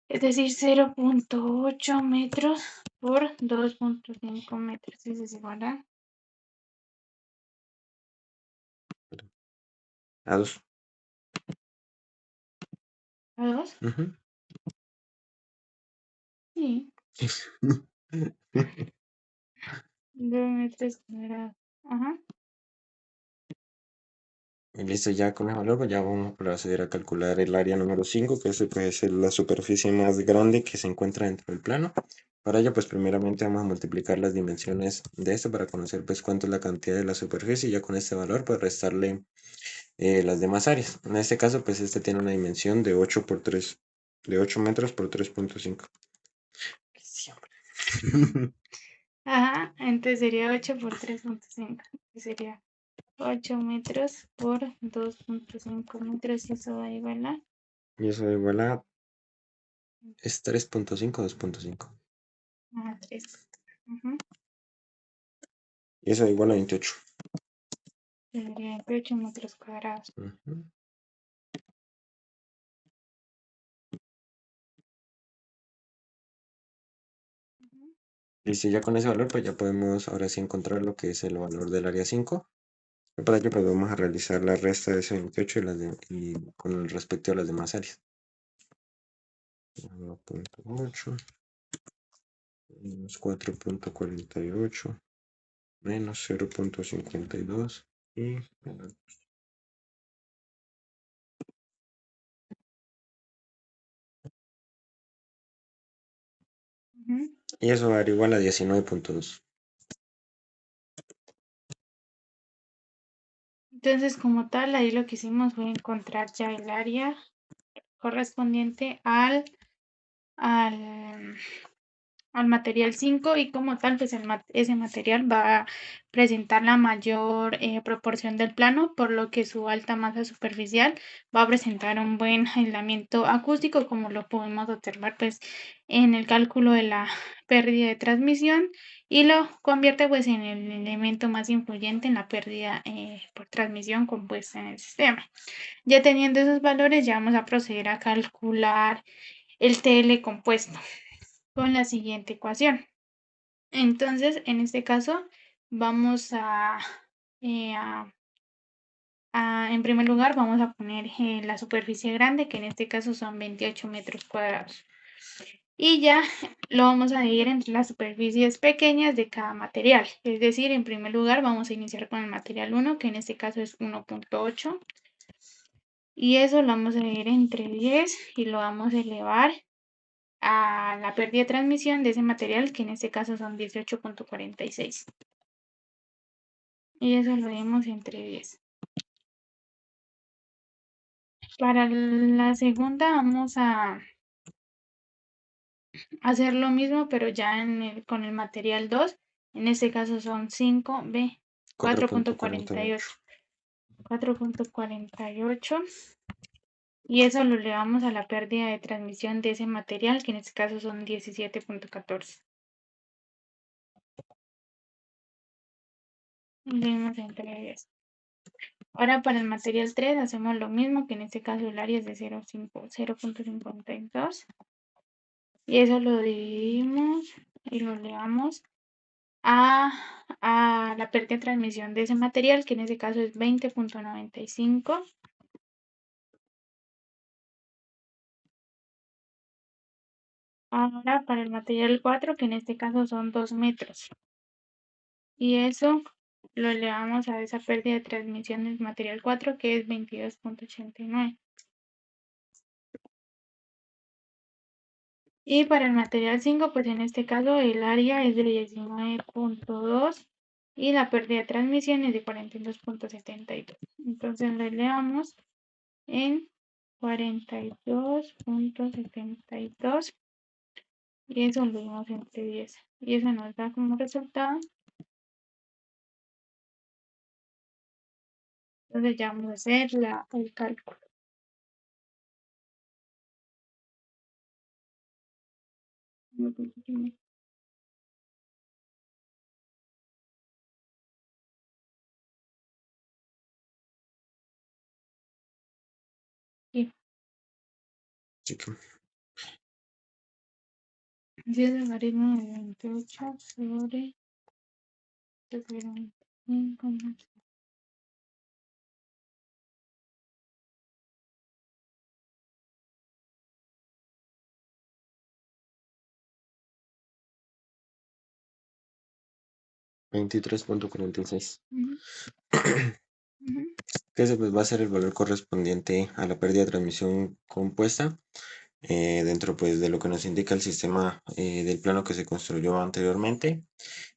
Es decir, 0.8 metros por 2.5 metros. Eso es igual A 2. a 2. Ujú. Sí, 2 metros cuadrados. Ajá. Y listo, ya con el valor pues ya vamos a proceder a calcular el área número 5, que es pues, la superficie más grande que se encuentra dentro del plano. Para ello pues primeramente vamos a multiplicar las dimensiones de esto para conocer pues cuánto es la cantidad de la superficie y ya con este valor pues restarle las demás áreas. En este caso pues este tiene una dimensión de 8 por 3, de 8 metros por 3.5. Siempre. Ajá, entonces sería 8 por 3.5. Sería 8 metros por 2.5 metros y eso da igual a Y eso igual a es 3.5, 2.5. 3. Ujú. Y eso igual a 28. Sería 28 metros cuadrados. Ujú. Ujú. Listo, ya con ese valor, pues ya podemos ahora sí encontrar lo que es el valor del área 5. Y para ello, pues vamos a realizar la resta de ese 28 y con respecto a las demás áreas. 1.8 menos 4.48 menos 0.52 y Ujú. y eso va a dar igual a 19.2. Entonces, como tal, ahí lo que hicimos fue encontrar ya el área correspondiente al al material 5 y como tal pues ese material va a presentar la mayor proporción del plano, por lo que su alta masa superficial va a presentar un buen aislamiento acústico, como lo podemos observar pues en el cálculo de la pérdida de transmisión, y lo convierte pues en el elemento más influyente en la pérdida por transmisión compuesta en el sistema. Ya teniendo esos valores, ya vamos a proceder a calcular el TL compuesto con la siguiente ecuación. Entonces, en este caso, vamos eh, a, en primer lugar, vamos a poner la superficie grande, que en este caso son 28 metros cuadrados. Y ya lo vamos a dividir entre las superficies pequeñas de cada material. Es decir, en primer lugar, vamos a iniciar con el material 1, que en este caso es 1.8. Y eso lo vamos a dividir entre 10 y lo vamos a elevar a la pérdida de transmisión de ese material, que en este caso son 18.46. Y eso lo dimos entre 10. Para la segunda vamos a hacer lo mismo, pero ya con el material 2. En este caso son 5B, 4.48. 4.48. Y eso lo elevamos a la pérdida de transmisión de ese material, que en este caso son 17.14. Dividimos entre 10. Ahora para el material 3 hacemos lo mismo, que en este caso el área es de 0.52. Y eso lo dividimos y lo elevamos a la pérdida de transmisión de ese material, que en ese caso es 20.95. Ahora para el material 4, que en este caso son 2 metros. Y eso lo elevamos a esa pérdida de transmisión del material 4, que es 22.89. Y para el material 5, pues en este caso el área es de 19.2 y la pérdida de transmisión es de 42.72. Entonces lo elevamos en 42.72 y eso lo dimos entre 10. Y eso nos da como resultado. Entonces ya vamos a hacer el cálculo. Y Así que, si es logaritmo de 28 sobre 5 más 23.46. ujú, ujú, Que ese pues va a ser el valor correspondiente a la pérdida de transmisión compuesta dentro pues de lo que nos indica el sistema del plano que se construyó anteriormente.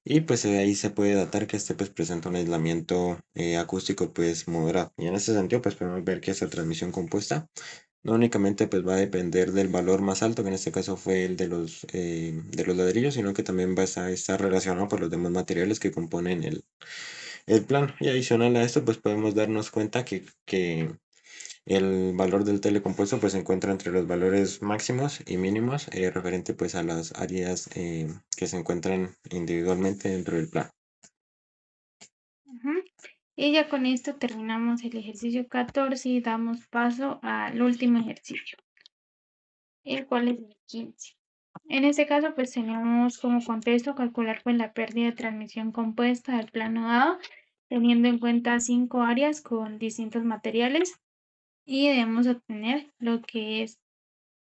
Y pues ahí se puede datar que este pues presenta un aislamiento acústico pues moderado. Y en ese sentido pues podemos ver que esta transmisión compuesta no únicamente pues va a depender del valor más alto, que en este caso fue el de los ladrillos, sino que también va a estar relacionado por los demás materiales que componen el plano. Y adicional a esto pues podemos darnos cuenta que el valor del telecompuesto pues se encuentra entre los valores máximos y mínimos referente pues a las áreas que se encuentran individualmente dentro del plano. ujú. Y ya con esto terminamos el ejercicio 14 y damos paso al último ejercicio, el cual es el 15. En este caso, pues tenemos como contexto calcular pues la pérdida de transmisión compuesta del plano dado, teniendo en cuenta 5 áreas con distintos materiales, y debemos obtener lo que es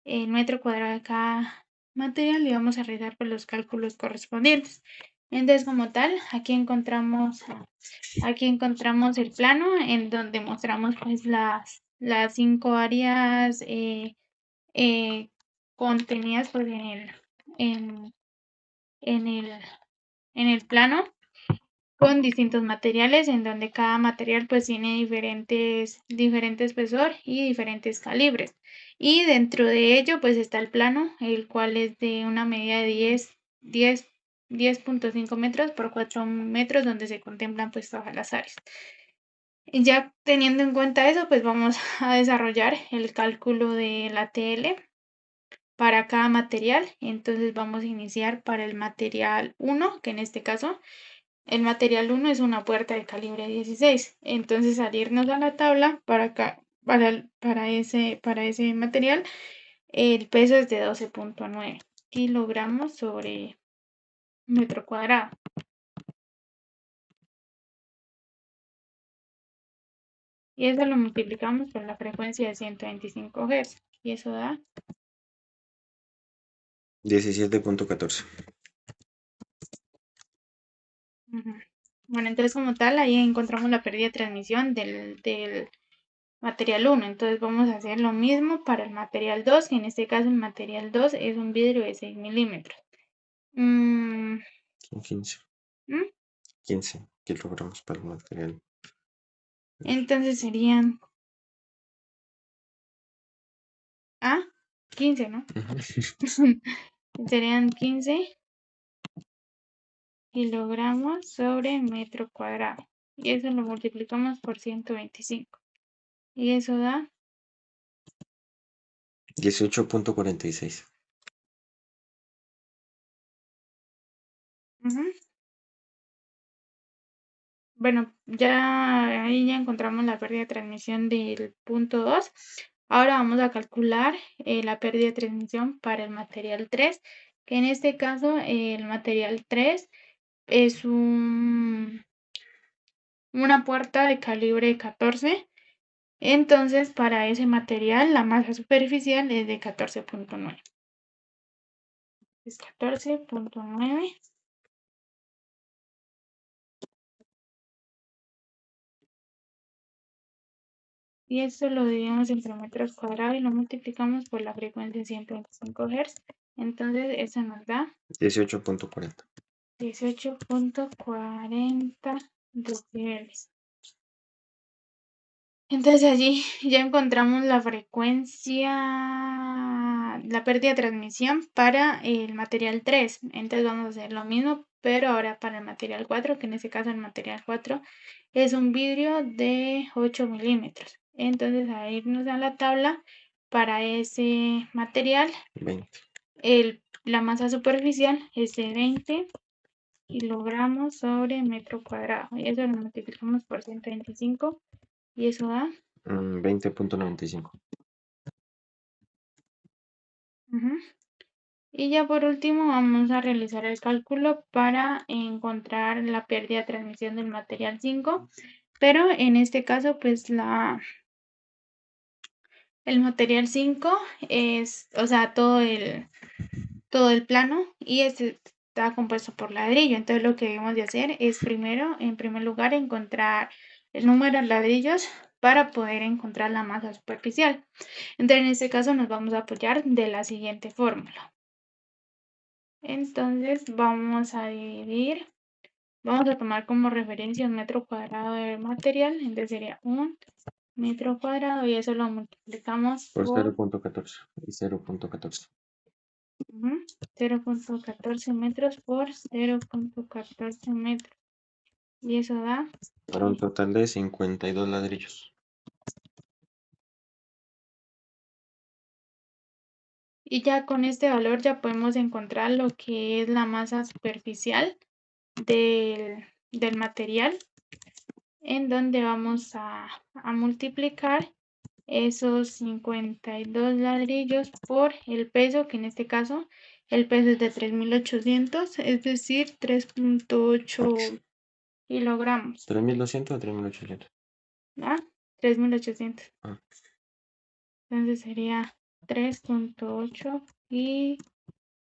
el metro cuadrado de cada material y vamos a realizar pues los cálculos correspondientes. Entonces, como tal, aquí encontramos el plano en donde mostramos pues las 5 áreas eh, contenidas pues en, en el, en el plano, con distintos materiales, en donde cada material pues tiene diferente espesor y diferentes calibres. Y dentro de ello pues está el plano, el cual es de una medida de 10.5 metros por 4 metros, donde se contemplan pues todas las áreas. Y ya teniendo en cuenta eso, pues vamos a desarrollar el cálculo de la TL para cada material. Entonces vamos a iniciar para el material 1, que en este caso el material 1 es una puerta de calibre 16. Entonces al irnos a la tabla para ese material, el peso es de 12.9 kilogramos sobre metro cuadrado. Y eso lo multiplicamos por la frecuencia de 125 Hz. Y eso da 17.14. Bueno, entonces como tal, ahí encontramos la pérdida de transmisión del material 1. Entonces vamos a hacer lo mismo para el material 2, y en este caso el material 2 es un vidrio de 6 milímetros. Son 15. ¿Mm? 15 kilogramos para el material. Entonces serían 15, ¿no? Serían 15 kilogramos sobre metro cuadrado. Y eso lo multiplicamos por 125. Y eso da 18.46. Bueno, ahí ya encontramos la pérdida de transmisión del punto 2. Ahora vamos a calcular la pérdida de transmisión para el material 3, que en este caso el material 3 es una puerta de calibre 14. Entonces, para ese material, la masa superficial es de 14.9. Es 14.9. Y esto lo dividimos entre metros cuadrados y lo multiplicamos por la frecuencia de 125 Hz. Entonces, eso nos da 18.40. 18.40 decibeles. Entonces allí ya encontramos la frecuencia, la pérdida de transmisión para el material 3. Entonces vamos a hacer lo mismo, pero ahora para el material 4, que en este caso el material 4 es un vidrio de 8 milímetros. Entonces a irnos a la tabla para ese material, 20. la masa superficial es de 20 kilogramos sobre metro cuadrado. Y eso lo multiplicamos por 125 y eso da 20.95. Y ya por último vamos a realizar el cálculo para encontrar la pérdida de transmisión del material 5, pero en este caso pues el material 5 es, o sea, todo el plano, y está compuesto por ladrillo. Entonces lo que debemos de hacer es primero, en primer lugar, encontrar el número de ladrillos para poder encontrar la masa superficial. Entonces en este caso nos vamos a apoyar de la siguiente fórmula. Entonces vamos a tomar como referencia un metro cuadrado de material. Entonces sería un metro cuadrado y eso lo multiplicamos Por por 0.14 y 0.14. 0.14 metros por 0.14 metros. Y eso da Para un total de 52 ladrillos. Y ya con este valor ya podemos encontrar lo que es la masa superficial del material, en donde vamos a multiplicar esos 52 ladrillos por el peso, que en este caso el peso es de 3.800, es decir, 3.8 kilogramos. 3.200 o 3.800. 3.800. Ah. Entonces sería 3.8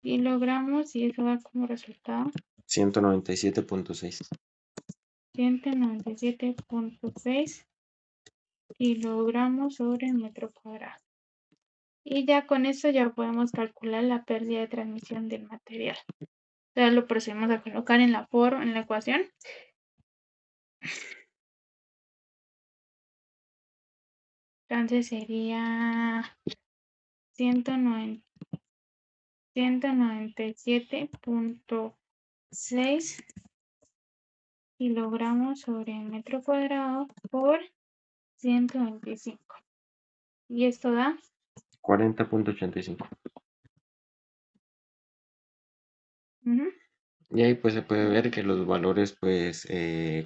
kilogramos y eso da como resultado 197.6. 197.6 kilogramos sobre metro cuadrado. Y ya con eso ya podemos calcular la pérdida de transmisión del material. Entonces lo procedemos a colocar en la ecuación. Entonces sería 190 197.6 kilogramos sobre metro cuadrado por 125. Y esto da 40.85. Ujú. Y ahí pues se puede ver que los valores pues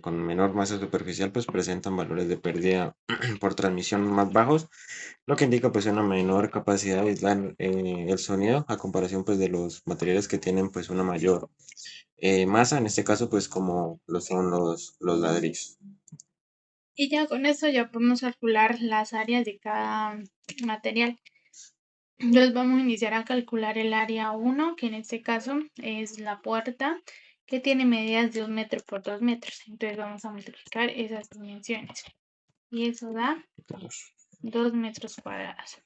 con menor masa superficial pues presentan valores de pérdida por transmisión más bajos, lo que indica pues una menor capacidad de aislar el sonido a comparación pues de los materiales que tienen pues una mayor masa, en este caso pues como lo son los ladrillos. Y ya con eso ya podemos calcular las áreas de cada material. Entonces vamos a iniciar a calcular el área 1, que en este caso es la puerta, que tiene medidas de 1 metro por 2 metros. Entonces vamos a multiplicar esas dimensiones. Y eso da 2 metros cuadrados.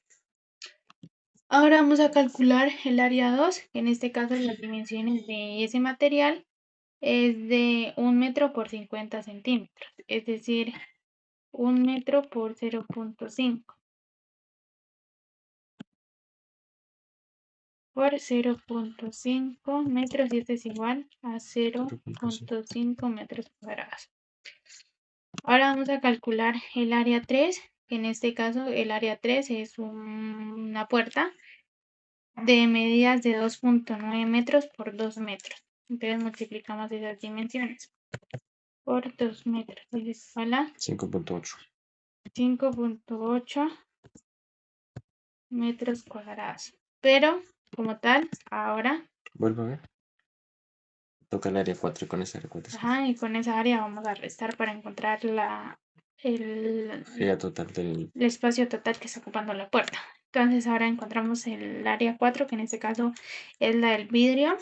Ahora vamos a calcular el área 2, que en este caso las dimensiones de ese material es de 1 metro por 50 centímetros, es decir, 1 metro por 0.5 por 0.5 metros, y esto es igual a 0.5 metros cuadrados. Ahora vamos a calcular el área 3, que en este caso el área 3 es una puerta de medidas de 2.9 metros por 2 metros. Entonces multiplicamos esas dimensiones por 2 metros, es igual a 5.8. 5.8 metros cuadrados. Pero, como tal, ahora, Vuelvo a ver. Toca el área 4 y con ese área 4. y con esa área vamos a restar para encontrar el, Área total del el espacio total que está ocupando la puerta. Entonces ahora encontramos el área 4, que en este caso es la del vidrio,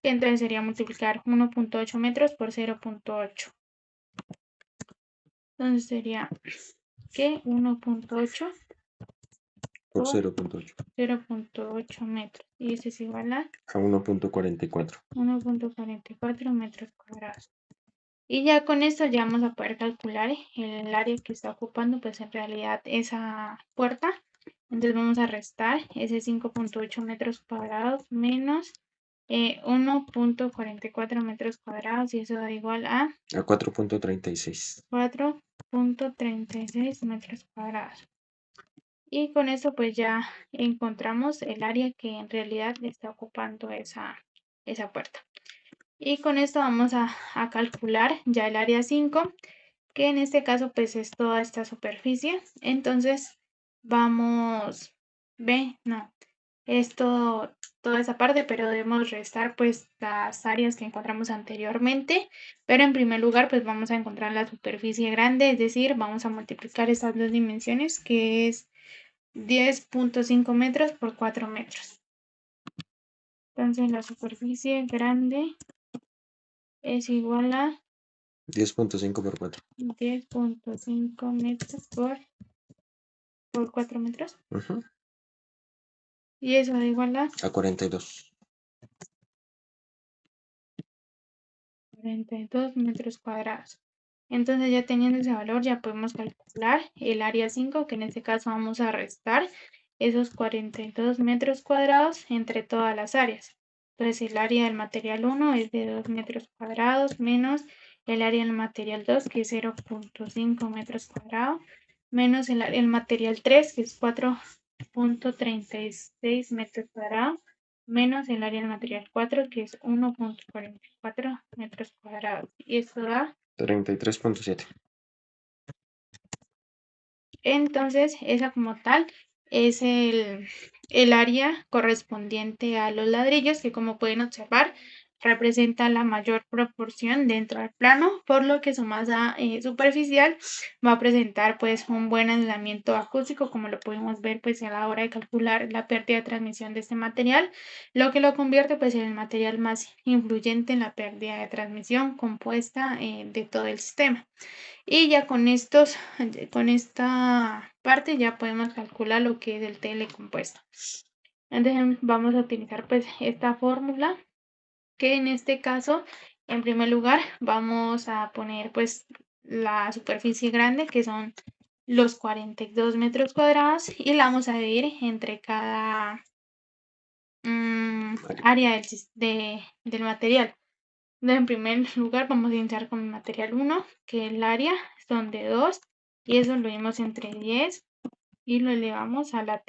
que entonces sería multiplicar 1.8 metros por 0.8. Entonces sería que 1.8 por por 0.8 0.8 metros. Y eso es igual a a 1.44. 1.44 metros cuadrados. Y ya con esto ya vamos a poder calcular el área que está ocupando pues en realidad esa puerta. Entonces vamos a restar ese 5.8 metros cuadrados menos 1.44 metros cuadrados, y eso da igual a 4.36. 4.36 metros cuadrados. Y con eso pues ya encontramos el área que en realidad está ocupando esa puerta. Y con esto vamos a calcular ya el área 5, que en este caso pues es toda esta superficie. Entonces vamos, es toda esa parte, pero debemos restar pues las áreas que encontramos anteriormente. Pero en primer lugar pues vamos a encontrar la superficie grande, es decir, vamos a multiplicar estas dos dimensiones, que es 10.5 metros por 4 metros. Entonces la superficie grande es igual a 10.5 por 4. 10.5 metros por 4 metros. Y eso da igual a 42. 42 metros cuadrados. Entonces ya teniendo ese valor ya podemos calcular el área 5, que en este caso vamos a restar esos 42 metros cuadrados entre todas las áreas. Entonces el área del material 1 es de 2 metros cuadrados menos el área del material 2, que es 0.5 metros cuadrados, menos el material 3, que es 4.36 metros cuadrados, menos el área del material 4, que es 1.44 metros cuadrados. Y esto da 33.7. Entonces, esa como tal es el área correspondiente a los ladrillos, que como pueden observar representa la mayor proporción dentro del plano, por lo que su masa superficial va a presentar pues un buen aislamiento acústico, como lo pudimos ver pues a la hora de calcular la pérdida de transmisión de este material, lo que lo convierte pues en el material más influyente en la pérdida de transmisión compuesta de todo el sistema. Y ya con esta parte ya podemos calcular lo que es el TL compuesto. Entonces vamos a utilizar pues esta fórmula, que en este caso, en primer lugar, vamos a poner pues la superficie grande, que son los 42 metros cuadrados, y la vamos a dividir entre cada área del material. En primer lugar vamos a iniciar con el material 1, que el área son de 2, y eso lo dimos entre 10 y lo elevamos a la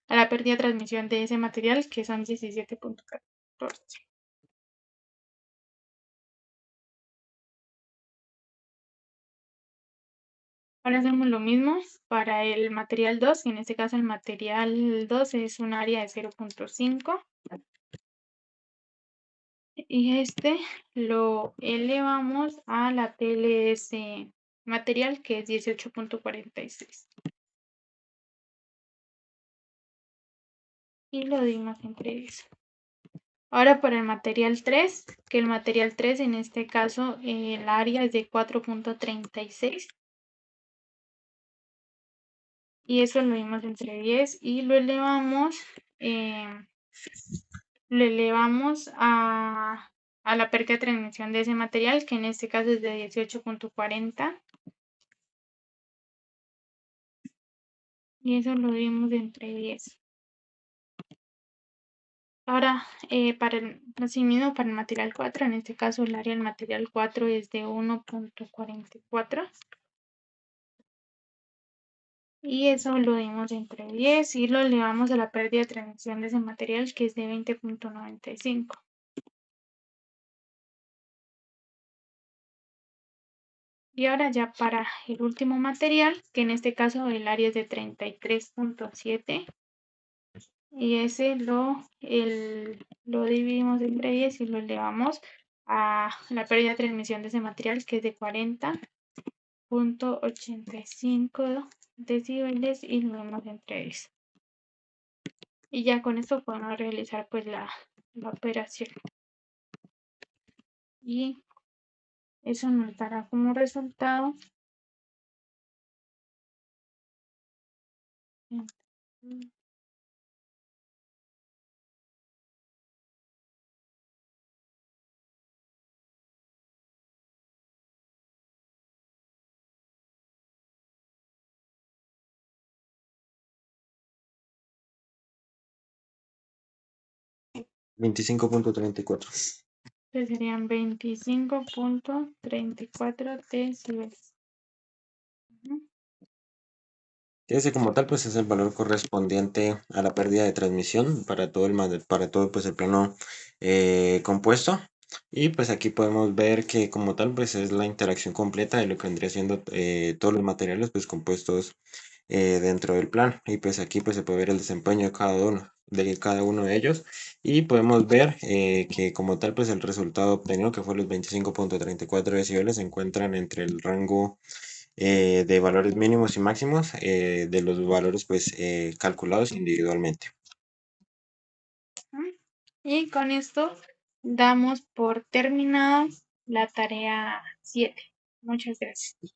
a la pérdida de transmisión de ese material, que son 17.14. Ahora hacemos lo mismo para el material 2, que en este caso el material 2 es un área de 0.5. Y este lo elevamos a la TLS material, que es 18.46. Y lo dimos entre eso. Ahora para el material 3, que el material 3 en este caso el área es de 4.36. Y eso lo dimos entre 10 y lo elevamos a la pérdida de transmisión de ese material, que en este caso es de 18.40. Y eso lo dimos entre 10. Ahora, asimismo para el material 4, en este caso el área del material 4 es de 1.44. Y eso lo dimos entre 10 y lo elevamos a la pérdida de transmisión de ese material, que es de 20.95. Y ahora ya para el último material, que en este caso el área es de 33.7. Y ese lo dividimos entre 10 y lo elevamos a la pérdida de transmisión de ese material, que es de 40.85 decibeles, y lo vemos entre 10. Y ya con esto podemos realizar pues la operación. Y eso nos dará como resultado 25.34. que serían 25.34 decibeles. Ese como tal pues es el valor correspondiente a la pérdida de transmisión para todo pues el plano compuesto. Y pues aquí podemos ver que como tal pues es la interacción completa de lo que vendría siendo todos los materiales pues compuestos dentro del plano. Y pues aquí pues se puede ver el desempeño de cada uno de ellos, y podemos ver que como tal pues el resultado obtenido, que fue los 25.34 decibeles, se encuentran entre el rango de valores mínimos y máximos de los valores pues calculados individualmente. Y con esto damos por terminada la tarea 7. Muchas gracias.